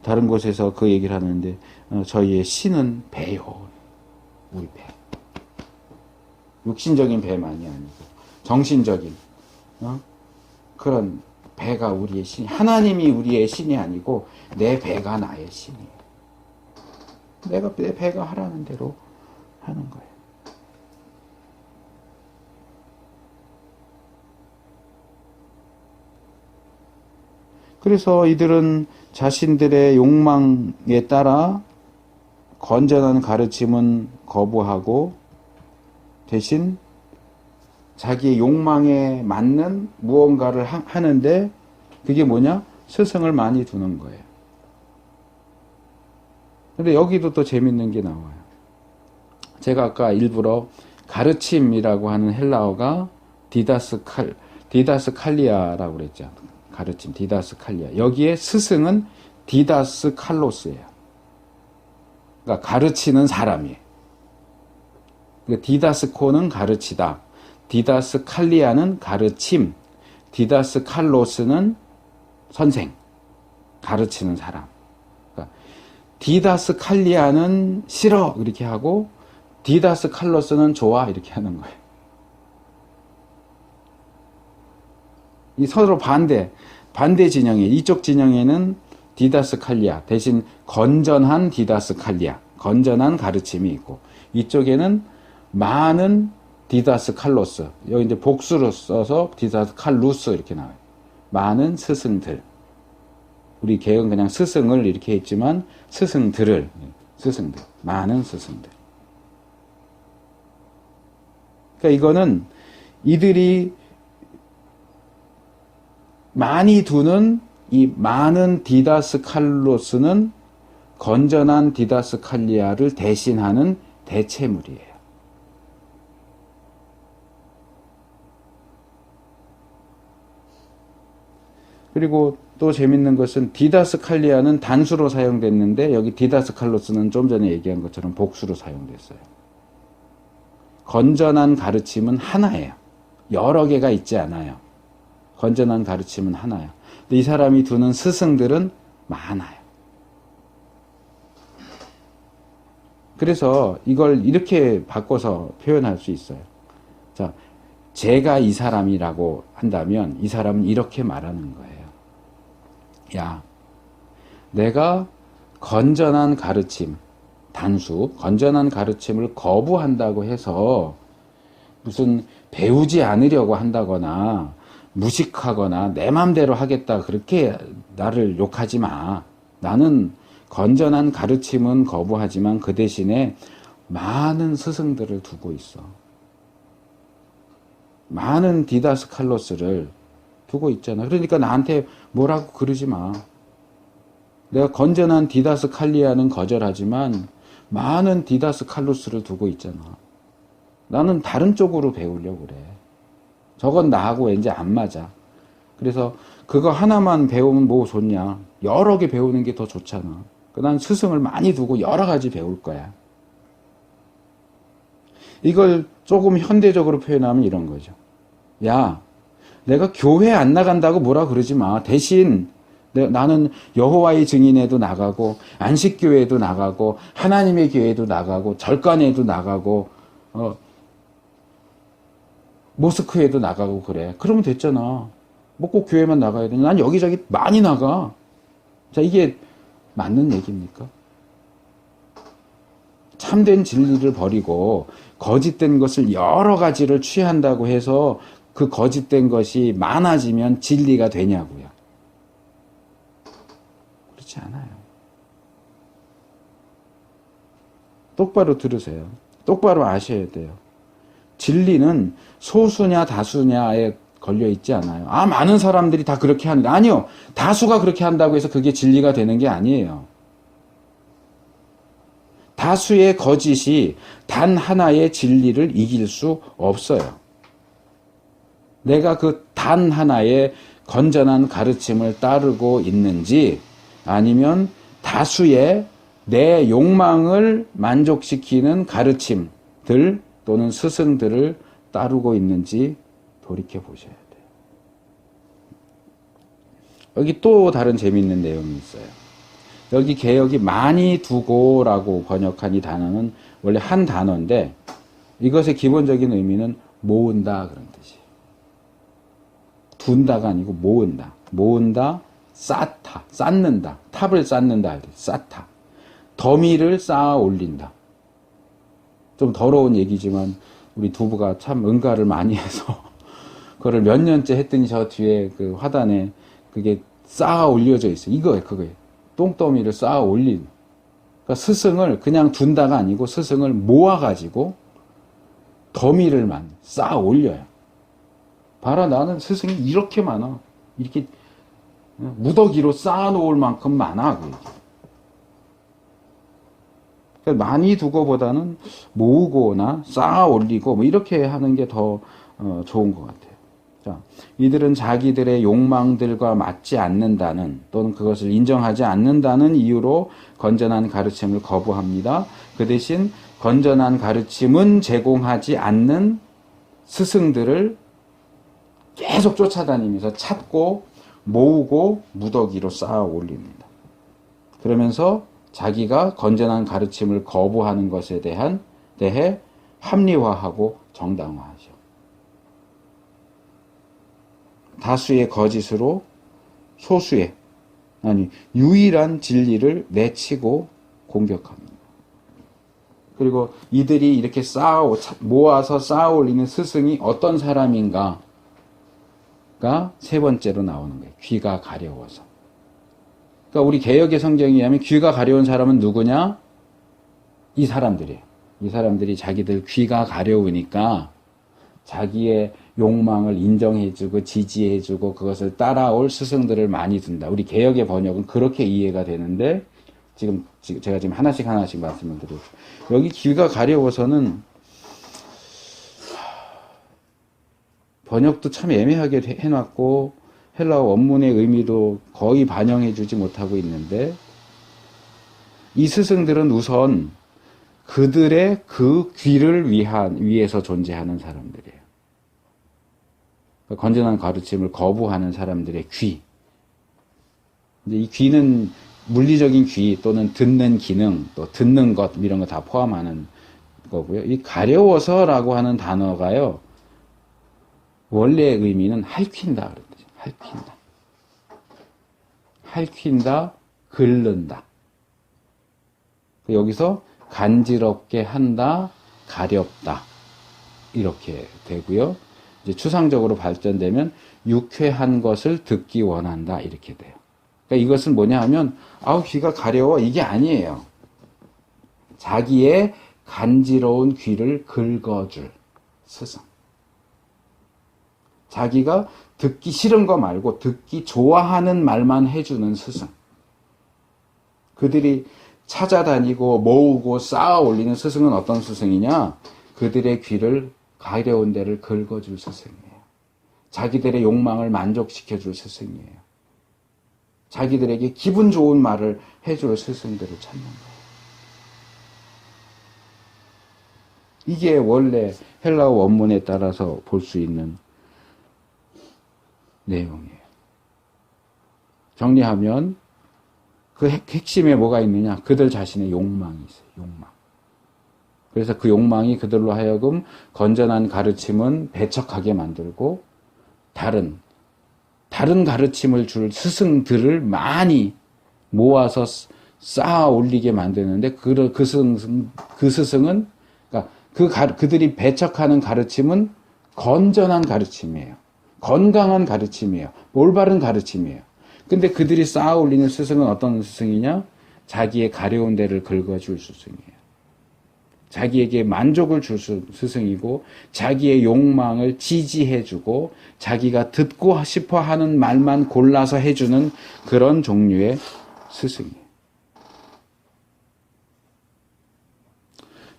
다른 곳에서 그 얘기를 하는데, 저희의 신은 배요. 우리 배. 육신적인 배만이 아니고 정신적인 그런 배가 우리의 신. 하나님이 우리의 신이 아니고 내 배가 나의 신이에요. 내 배가 하라는 대로 하는 거예요. 그래서 이들은 자신들의 욕망에 따라 건전한 가르침은 거부하고 대신 자기의 욕망에 맞는 무언가를 하는데 그게 뭐냐? 스승을 많이 두는 거예요. 근데 여기도 또 재밌는 게 나와요. 제가 아까 일부러 가르침이라고 하는 헬라어가 디다스칼리아라고 그랬죠. 가르침, 디다스칼리아. 여기에 스승은 디다스칼로스예요. 그러니까 가르치는 사람이에요. 그러니까 디다스코는 가르치다. 디다스칼리아는 가르침. 디다스칼로스는 선생. 가르치는 사람. 그러니까 디다스칼리아는 싫어 이렇게 하고 디다스칼로스는 좋아 이렇게 하는 거예요. 이 서로 반대 진영에 이쪽 진영에는 디다스칼리아 대신 건전한 디다스칼리아 건전한 가르침이 있고 이쪽에는 많은 디다스칼로스 여기 이제 복수로 써서 디다스칼루스 이렇게 나와요. 많은 스승들 우리 개혁은 그냥 스승을 이렇게 했지만 스승들 많은 스승들 그러니까 이거는 이들이 많이 두는 이 많은 디다스칼로스는 건전한 디다스칼리아를 대신하는 대체물이에요. 그리고 또 재밌는 것은 디다스칼리아는 단수로 사용됐는데 여기 디다스칼로스는 좀 전에 얘기한 것처럼 복수로 사용됐어요. 건전한 가르침은 하나예요. 여러 개가 있지 않아요. 건전한 가르침은 하나예요. 근데 이 사람이 두는 스승들은 많아요. 그래서 이걸 이렇게 바꿔서 표현할 수 있어요. 자, 제가 이 사람이라고 한다면 이 사람은 이렇게 말하는 거예요. 야, 내가 건전한 가르침, 단수, 건전한 가르침을 거부한다고 해서 무슨 배우지 않으려고 한다거나 무식하거나 내 맘대로 하겠다 그렇게 나를 욕하지 마. 나는 건전한 가르침은 거부하지만 그 대신에 많은 스승들을 두고 있어. 많은 디다스칼로스를 두고 있잖아. 그러니까 나한테 뭐라고 그러지 마. 내가 건전한 디다스칼리아는 거절하지만 많은 디다스칼로스를 두고 있잖아. 나는 다른 쪽으로 배우려고 그래. 저건 나하고 왠지 안 맞아. 그래서 그거 하나만 배우면 뭐 좋냐. 여러 개 배우는 게 더 좋잖아. 난 스승을 많이 두고 여러 가지 배울 거야. 이걸 조금 현대적으로 표현하면 이런 거죠. 야, 내가 교회 안 나간다고 뭐라 그러지 마. 대신 나는 여호와의 증인에도 나가고 안식교회에도 나가고 하나님의 교회에도 나가고 절간에도 나가고 모스크에도 나가고 그래. 그러면 됐잖아. 뭐 꼭 교회만 나가야 되냐. 난 여기저기 많이 나가. 자, 이게 맞는 얘기입니까? 참된 진리를 버리고 거짓된 것을 여러 가지를 취한다고 해서 그 거짓된 것이 많아지면 진리가 되냐고요. 그렇지 않아요. 똑바로 들으세요. 똑바로 아셔야 돼요. 진리는 소수냐 다수냐에 걸려 있지 않아요. 아, 많은 사람들이 다 그렇게 하는데 아니요. 다수가 그렇게 한다고 해서 그게 진리가 되는 게 아니에요. 다수의 거짓이 단 하나의 진리를 이길 수 없어요. 내가 그 단 하나의 건전한 가르침을 따르고 있는지 아니면 다수의 내 욕망을 만족시키는 가르침들 또는 스승들을 따르고 있는지 돌이켜 보셔야 돼요. 여기 또 다른 재미있는 내용이 있어요. 여기 개역이 많이 두고라고 번역한 이 단어는 원래 한 단어인데 이것의 기본적인 의미는 모은다 그런 뜻이에요. 둔다가 아니고 모은다. 모은다, 쌓다, 쌓는다. 탑을 쌓는다 할 때 쌓다. 더미를 쌓아 올린다. 좀 더러운 얘기지만 우리 두부가 참 응가를 많이 해서 그거를 몇 년째 했더니 저 뒤에 그 화단에 그게 쌓아 올려져 있어요. 이거예요, 그거예요. 똥더미를 쌓아 올린. 그러니까 스승을 그냥 둔다가 아니고 스승을 모아가지고 더미를 쌓아 올려요. 봐라, 나는 스승이 이렇게 많아. 이렇게 무더기로 쌓아놓을 만큼 많아. 그러니까 많이 두고보다는 모으거나 쌓아 올리고 뭐 이렇게 하는 게 더 좋은 것 같아요. 자, 이들은 자기들의 욕망들과 맞지 않는다는 또는 그것을 인정하지 않는다는 이유로 건전한 가르침을 거부합니다. 그 대신 건전한 가르침은 제공하지 않는 스승들을 계속 쫓아다니면서 찾고 모으고 무더기로 쌓아 올립니다. 그러면서 자기가 건전한 가르침을 거부하는 것에 대해 합리화하고 정당화하죠. 다수의 거짓으로 소수의, 유일한 진리를 내치고 공격합니다. 그리고 이들이 이렇게 모아서 쌓아 올리는 스승이 어떤 사람인가가 세 번째로 나오는 거예요. 귀가 가려워서. 그러니까 우리 개역의 성경에 의하면 귀가 가려운 사람은 누구냐? 이 사람들이에요. 이 사람들이 자기들 귀가 가려우니까 자기의 욕망을 인정해주고 지지해주고 그것을 따라올 스승들을 많이 둔다. 우리 개역의 번역은 그렇게 이해가 되는데 제가 지금 하나씩 말씀을 드리고 여기 귀가 가려워서는 번역도 참 애매하게 해놨고 헬라어 원문의 의미도 거의 반영해주지 못하고 있는데 이 스승들은 우선 그들의 그 귀를 위해서 존재하는 사람들이에요. 건전한 가르침을 거부하는 사람들의 귀. 근데 이 귀는 물리적인 귀 또는 듣는 기능, 또 듣는 것 이런 거 다 포함하는 거고요. 이 가려워서라고 하는 단어가요. 원래의 의미는 핥힌다 그랬죠. 핥힌다, 긁는다. 여기서 간지럽게 한다, 가렵다 이렇게 되고요. 이제 추상적으로 발전되면 유쾌한 것을 듣기 원한다 이렇게 돼요. 그러니까 이것은 뭐냐 하면 귀가 가려워 이게 아니에요. 자기의 간지러운 귀를 긁어줄 스승. 자기가 듣기 싫은 거 말고 듣기 좋아하는 말만 해주는 스승. 그들이 찾아다니고 모으고 쌓아 올리는 스승은 어떤 스승이냐? 그들의 귀를 가려운 데를 긁어줄 스승이에요. 자기들의 욕망을 만족시켜줄 스승이에요. 자기들에게 기분 좋은 말을 해줄 스승들을 찾는 거예요. 이게 원래 헬라어 원문에 따라서 볼 수 있는 내용이에요. 정리하면 그 핵심에 뭐가 있느냐? 그들 자신의 욕망이 있어요. 욕망. 그래서 그 욕망이 그들로 하여금 건전한 가르침은 배척하게 만들고 다른 가르침을 줄 스승들을 많이 모아서 쌓아 올리게 만드는데 그 스승은 그러니까 그들이 배척하는 가르침은 건전한 가르침이에요. 건강한 가르침이에요. 올바른 가르침이에요. 근데 그들이 쌓아 올리는 스승은 어떤 스승이냐? 자기의 가려운 데를 긁어줄 스승이에요. 자기에게 만족을 줄 스승이고 자기의 욕망을 지지해주고 자기가 듣고 싶어 하는 말만 골라서 해주는 그런 종류의 스승이에요.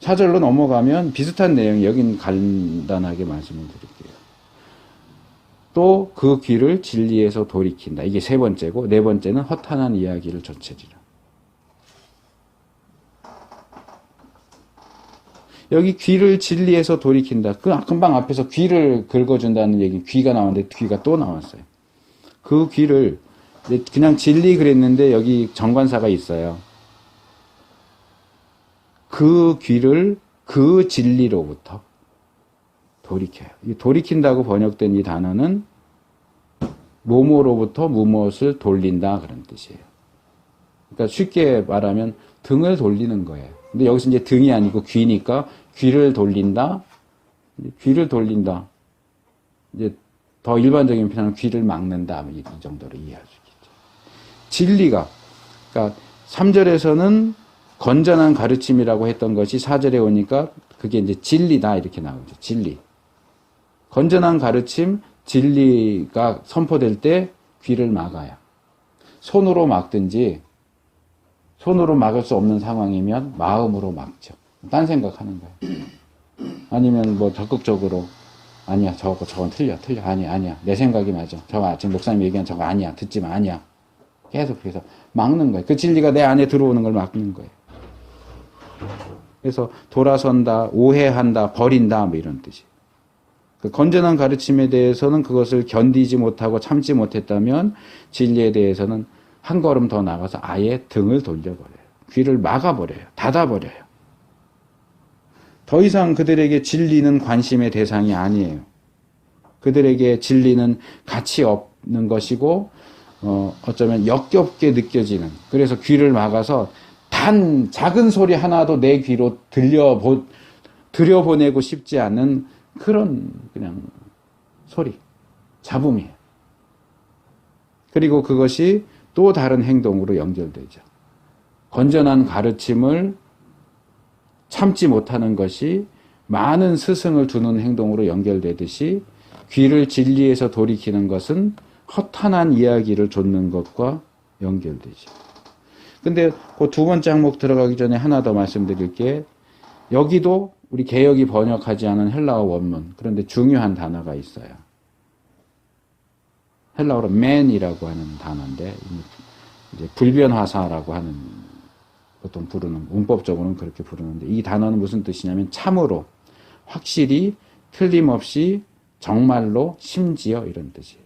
4절로 넘어가면 비슷한 내용, 여긴 간단하게 말씀을 드릴게요. 또 그 귀를 진리에서 돌이킨다. 이게 세 번째고, 네 번째는 허탄한 이야기를 젖혀지라. 여기 귀를 진리에서 돌이킨다. 금방 앞에서 귀를 긁어준다는 얘기, 귀가 나왔는데 귀가 또 나왔어요. 그 귀를, 그냥 진리 그랬는데 여기 정관사가 있어요. 그 귀를 그 진리로부터 돌이켜요. 이 돌이킨다고 번역된 이 단어는 뭐뭐로부터 무엇을 돌린다 그런 뜻이에요. 그러니까 쉽게 말하면 등을 돌리는 거예요. 근데 여기서 이제 등이 아니고 귀니까 귀를 돌린다. 귀를 돌린다. 이제 더 일반적인 표현은 귀를 막는다. 이 정도로 이해할 수 있겠죠. 진리가, 그러니까 3절에서는 건전한 가르침이라고 했던 것이 4절에 오니까 그게 이제 진리다 이렇게 나오죠. 진리. 건전한 가르침, 진리가 선포될 때 귀를 막아요. 손으로 막든지 손으로 막을 수 없는 상황이면 마음으로 막죠. 딴 생각하는 거예요. 아니면 뭐 적극적으로 아니야 저건 틀려 아니야 내 생각이 맞아 저거 지금 목사님 얘기한 저거 아니야 듣지 마 아니야 계속 그래서 막는 거예요. 그 진리가 내 안에 들어오는 걸 막는 거예요. 그래서 돌아선다, 오해한다, 버린다 뭐 이런 뜻이에요. 그 건전한 가르침에 대해서는 그것을 견디지 못하고 참지 못했다면 진리에 대해서는 한 걸음 더 나가서 아예 등을 돌려버려요. 귀를 막아버려요. 닫아버려요. 더 이상 그들에게 진리는 관심의 대상이 아니에요. 그들에게 진리는 가치 없는 것이고 어쩌면 역겹게 느껴지는, 그래서 귀를 막아서 단 작은 소리 하나도 내 귀로 들여보내고 싶지 않은 그런 그냥 소리, 잡음이에요. 그리고 그것이 또 다른 행동으로 연결되죠. 건전한 가르침을 참지 못하는 것이 많은 스승을 두는 행동으로 연결되듯이 귀를 진리에서 돌이키는 것은 허탄한 이야기를 좇는 것과 연결되죠. 근데 그 두 번째 항목 들어가기 전에 하나 더 말씀드릴 게, 여기도 우리 개역이 번역하지 않은 헬라어 원문, 그런데 중요한 단어가 있어요. 헬라어로 man이라고 하는 단어인데, 이제 불변화사라고 하는, 보통 부르는, 문법적으로는 그렇게 부르는데, 이 단어는 무슨 뜻이냐면 참으로, 확실히, 틀림없이, 정말로, 심지어 이런 뜻이에요.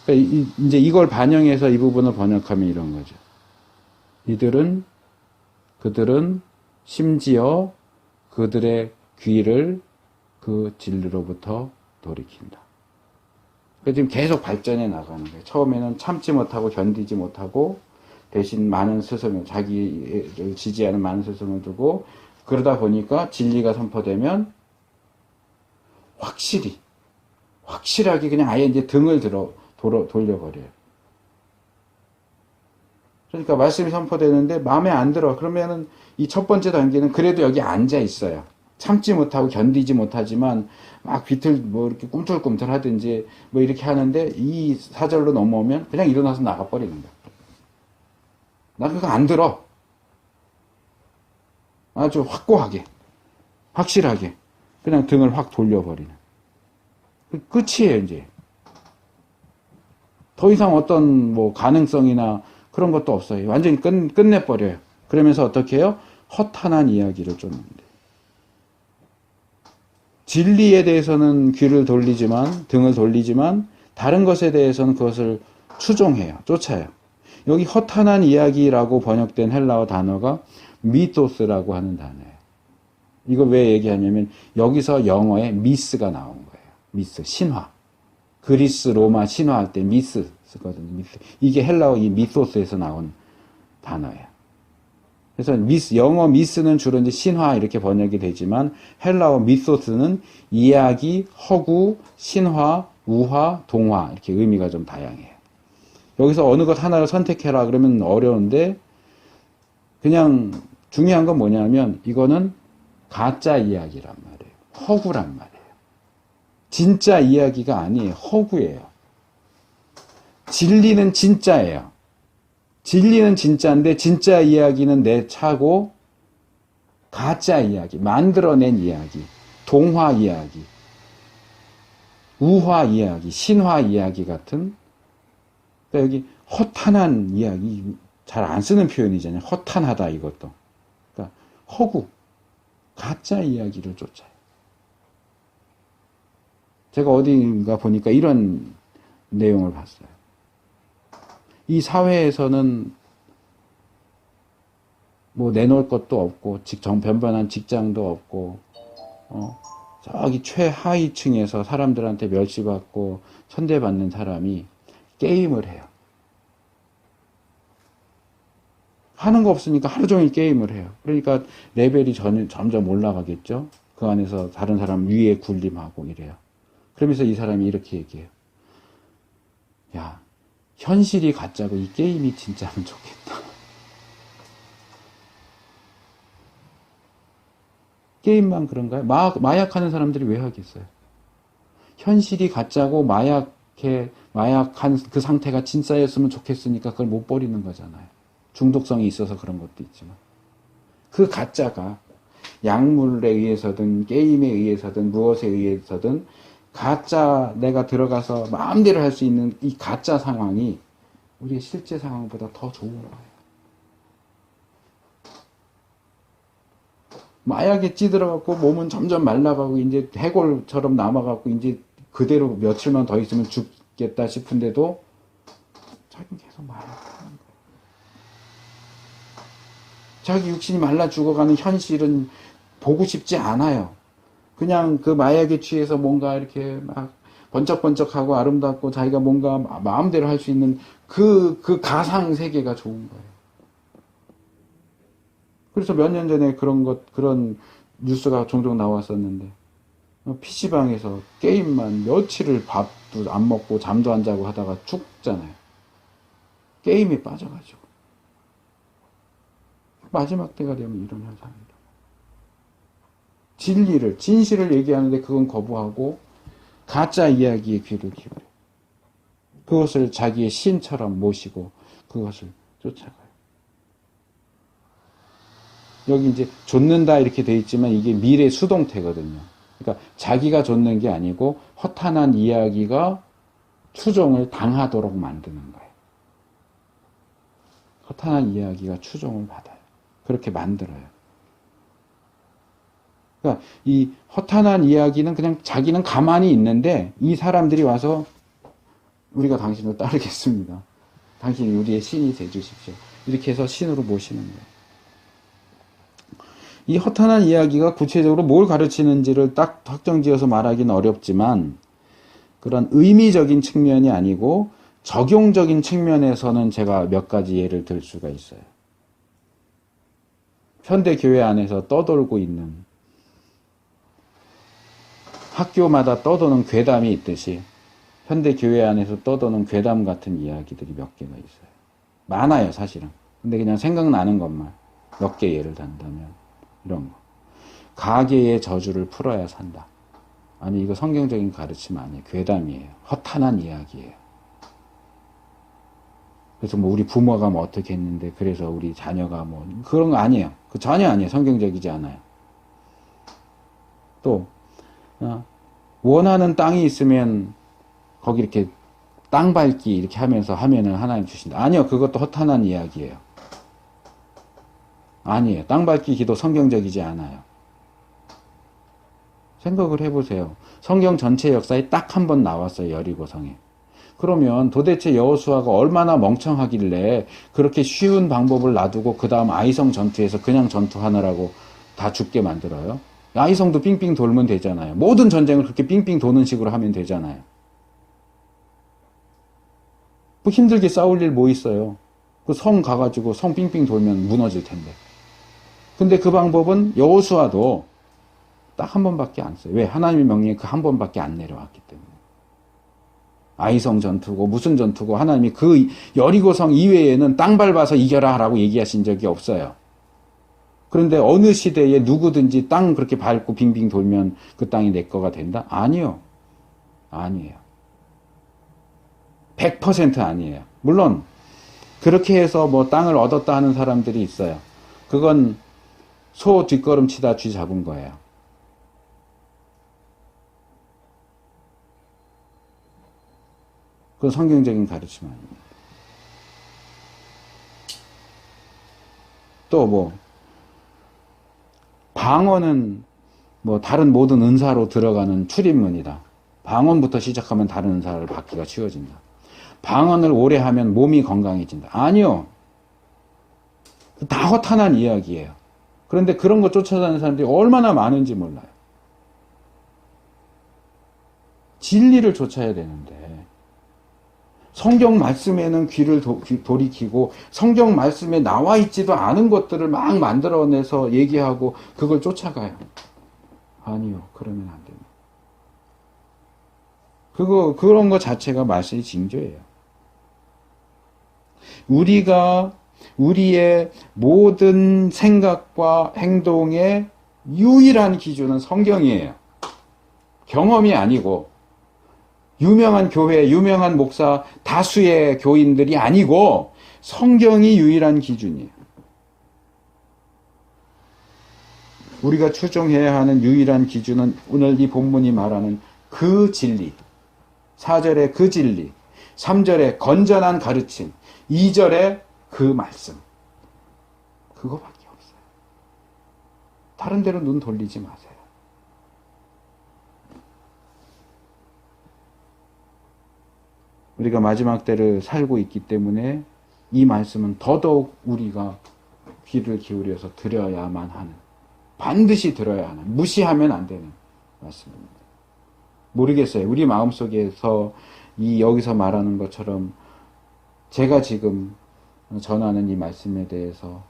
그러니까 이제 이걸 반영해서 이 부분을 번역하면 이런 거죠. 그들은 심지어 그들의 귀를 그 진리로부터 돌이킨다. 그러니까 지금 계속 발전해 나가는 거예요. 처음에는 참지 못하고 견디지 못하고 대신 많은 스승을, 자기를 지지하는 많은 스승을 두고, 그러다 보니까 진리가 선포되면 확실하게 그냥 아예 이제 등을 돌려버려요. 그러니까 말씀이 선포되는데 마음에 안 들어. 그러면은 이 첫 번째 단계는 그래도 여기 앉아 있어요. 참지 못하고 견디지 못하지만 막 뭐 이렇게 꿈틀꿈틀 하든지 뭐 이렇게 하는데, 이 사절로 넘어오면 그냥 일어나서 나가버리는 거야. 나 그거 안 들어. 아주 확고하게, 확실하게 그냥 등을 확 돌려버리는. 끝이에요, 이제. 더 이상 어떤 뭐 가능성이나 그런 것도 없어요. 완전히 끝내버려요. 그러면서 어떻게 해요? 허탄한 이야기를 쫓는데. 진리에 대해서는 등을 돌리지만 다른 것에 대해서는 그것을 추종해요. 쫓아요. 여기 허탄한 이야기라고 번역된 헬라어 단어가 미토스라고 하는 단어예요. 이거 왜 얘기하냐면 여기서 영어에 미스가 나온 거예요. 미스, 신화. 그리스, 로마 신화할 때 미스 쓰거든요. 미스. 이게 헬라어 이 미토스에서 나온 단어예요. 그래서 영어 미스는 주로 이제 신화 이렇게 번역이 되지만 헬라어 미토스는 이야기, 허구, 신화, 우화, 동화 이렇게 의미가 좀 다양해요. 여기서 어느 것 하나를 선택해라 그러면 어려운데, 그냥 중요한 건 뭐냐면 이거는 가짜 이야기란 말이에요. 허구란 말이에요. 진짜 이야기가 아니에요. 허구예요. 진리는 진짜예요. 진리는 진짜인데 진짜 이야기는 내 차고, 가짜 이야기, 만들어낸 이야기, 동화 이야기, 우화 이야기, 신화 이야기 같은, 그러니까 여기 허탄한 이야기, 잘 안 쓰는 표현이잖아요. 허탄하다 이것도. 그러니까 허구, 가짜 이야기를 쫓아요. 제가 어딘가 보니까 이런 내용을 봤어요. 이 사회에서는 뭐 내놓을 것도 없고, 변변한 직장도 없고, 저기 최하위층에서 사람들한테 멸시받고 천대받는 사람이 게임을 해요. 하는 거 없으니까 하루 종일 게임을 해요. 그러니까 레벨이 점점 올라가겠죠. 그 안에서 다른 사람 위에 군림하고 이래요. 그러면서 이 사람이 이렇게 얘기해요. 야, 현실이 가짜고 이 게임이 진짜면 좋겠다. 게임만 그런가요? 마약하는 사람들이 왜 하겠어요? 현실이 가짜고 마약한 그 상태가 진짜였으면 좋겠으니까 그걸 못 버리는 거잖아요. 중독성이 있어서 그런 것도 있지만. 그 가짜가 약물에 의해서든 게임에 의해서든 무엇에 의해서든 가짜 내가 들어가서 마음대로 할 수 있는 이 가짜 상황이 우리의 실제 상황보다 더 좋은 거예요. 마약에 찌들어갖고 몸은 점점 말라가고 이제 해골처럼 남아갖고 이제 그대로 며칠만 더 있으면 죽겠다 싶은데도 자기는 계속 마약하는 거예요. 자기 육신이 말라 죽어가는 현실은 보고 싶지 않아요. 그냥 그 마약에 취해서 뭔가 이렇게 막 번쩍번쩍하고 아름답고 자기가 뭔가 마음대로 할 수 있는 그 가상 세계가 좋은 거예요. 그래서 몇 년 전에 그런 뉴스가 종종 나왔었는데, PC방에서 게임만 며칠을 밥도 안 먹고 잠도 안 자고 하다가 죽잖아요. 게임에 빠져가지고. 마지막 때가 되면 이런 현상입니다. 진실을 얘기하는데 그건 거부하고 가짜 이야기에 귀를 기울여. 그것을 자기의 신처럼 모시고 그것을 쫓아가요. 여기 이제 좇는다 이렇게 돼 있지만 이게 미래 수동태거든요. 그러니까 자기가 좇는 게 아니고 허탄한 이야기가 추종을 당하도록 만드는 거예요. 허탄한 이야기가 추종을 받아요. 그렇게 만들어요. 그러니까 이 허탄한 이야기는 그냥 자기는 가만히 있는데 이 사람들이 와서 우리가 당신을 따르겠습니다. 당신이 우리의 신이 되주십시오. 이렇게 해서 신으로 모시는 거예요. 이 허탄한 이야기가 구체적으로 뭘 가르치는지를 딱 확정지어서 말하기는 어렵지만 그런 의미적인 측면이 아니고 적용적인 측면에서는 제가 몇 가지 예를 들 수가 있어요. 현대교회 안에서 떠돌고 있는 학교마다 떠도는 괴담이 있듯이 현대교회 안에서 떠도는 괴담 같은 이야기들이 몇 개가 있어요. 많아요, 사실은. 근데 그냥 생각나는 것만 몇 개 예를 든다면 이런 거. 가계의 저주를 풀어야 산다. 아니, 이거 성경적인 가르침 아니에요. 괴담이에요. 허탄한 이야기예요. 그래서 뭐 우리 부모가 뭐 어떻게 했는데 그래서 우리 자녀가 뭐 그런 거 아니에요. 그 전혀 아니에요. 성경적이지 않아요. 또 원하는 땅이 있으면 거기 이렇게 땅 밟기 이렇게 하면서 하면은 하나님 주신다. 아니요. 그것도 허탄한 이야기예요. 아니에요. 땅 밟기 기도 성경적이지 않아요. 생각을 해보세요. 성경 전체 역사에 딱 한 번 나왔어요. 여리고성에. 그러면 도대체 여호수아가 얼마나 멍청하길래 그렇게 쉬운 방법을 놔두고 그 다음 아이성 전투에서 그냥 전투하느라고 다 죽게 만들어요? 아이성도 삥삥 돌면 되잖아요. 모든 전쟁을 그렇게 삥삥 도는 식으로 하면 되잖아요. 뭐 힘들게 싸울 일 뭐 있어요? 그 성 가가지고 성 삥삥 돌면 무너질 텐데. 근데 그 방법은 여호수아도 딱 한 번밖에 안 써요. 왜? 하나님의 명령이 그 한 번밖에 안 내려왔기 때문에. 아이성 전투고 무슨 전투고 하나님이 그 여리고성 이외에는 땅 밟아서 이겨라 라고 얘기하신 적이 없어요. 그런데 어느 시대에 누구든지 땅 그렇게 밟고 빙빙 돌면 그 땅이 내 거가 된다? 아니요. 아니에요. 100% 아니에요. 물론 그렇게 해서 뭐 땅을 얻었다 하는 사람들이 있어요. 그건 소 뒷걸음 치다 쥐 잡은 거예요. 그건 성경적인 가르침 아닙니다. 또 뭐 방언은 뭐 다른 모든 은사로 들어가는 출입문이다. 방언부터 시작하면 다른 은사를 받기가 쉬워진다. 방언을 오래 하면 몸이 건강해진다. 아니요. 다 허탄한 이야기예요. 그런데 그런 거 쫓아다니는 사람들이 얼마나 많은지 몰라요. 진리를 쫓아야 되는데 성경 말씀에는 귀를 돌이키고 성경 말씀에 나와 있지도 않은 것들을 막 만들어내서 얘기하고 그걸 쫓아가요. 아니요. 그러면 안 됩니다. 그런 거 자체가 말씀의 징조예요. 우리가 우리의 모든 생각과 행동에 유일한 기준은 성경이에요. 경험이 아니고 유명한 교회, 유명한 목사, 다수의 교인들이 아니고 성경이 유일한 기준이에요. 우리가 추종해야 하는 유일한 기준은 오늘 이 본문이 말하는 그 진리, 4절의 그 진리, 3절의 건전한 가르침, 2절의 그 말씀. 그거밖에 없어요. 다른 데로 눈 돌리지 마세요. 우리가 마지막 때를 살고 있기 때문에 이 말씀은 더더욱 우리가 귀를 기울여서 들어야만 하는, 반드시 들어야 하는, 무시하면 안 되는 말씀입니다. 모르겠어요. 우리 마음속에서 여기서 말하는 것처럼 제가 지금 전하는 이 말씀에 대해서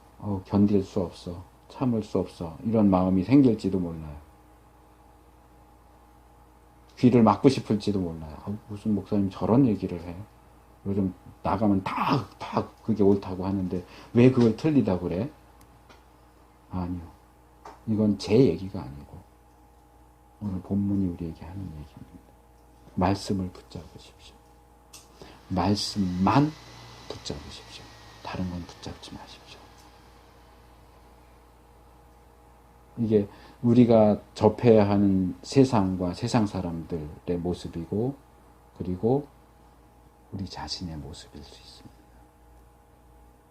견딜 수 없어, 참을 수 없어, 이런 마음이 생길지도 몰라요. 귀를 막고 싶을지도 몰라요. 무슨 목사님 저런 얘기를 해? 요즘 나가면 다 그게 옳다고 하는데 왜 그걸 틀리다고 그래? 아니요. 이건 제 얘기가 아니고 오늘 본문이 우리에게 하는 얘기입니다. 말씀을 붙잡으십시오. 말씀만 붙잡으십시오. 다른 건 붙잡지 마십시오. 이게 우리가 접해야 하는 세상과 세상 사람들의 모습이고, 그리고 우리 자신의 모습일 수 있습니다.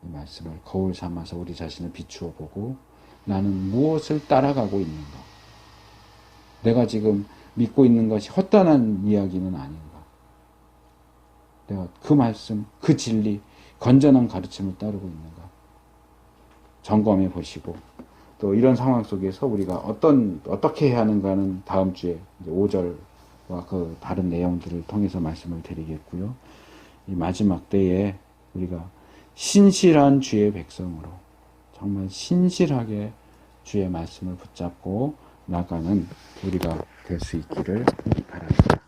이 말씀을 거울 삼아서 우리 자신을 비추어 보고, 나는 무엇을 따라가고 있는가? 내가 지금 믿고 있는 것이 헛단한 이야기는 아닌가? 내가 그 말씀, 그 진리, 건전한 가르침을 따르고 있는가? 점검해 보시고, 또 이런 상황 속에서 우리가 어떻게 해야 하는가는 다음 주에 이제 5절과 그 다른 내용들을 통해서 말씀을 드리겠고요. 이 마지막 때에 우리가 신실한 주의 백성으로 정말 신실하게 주의 말씀을 붙잡고 나가는 우리가 될 수 있기를 바랍니다.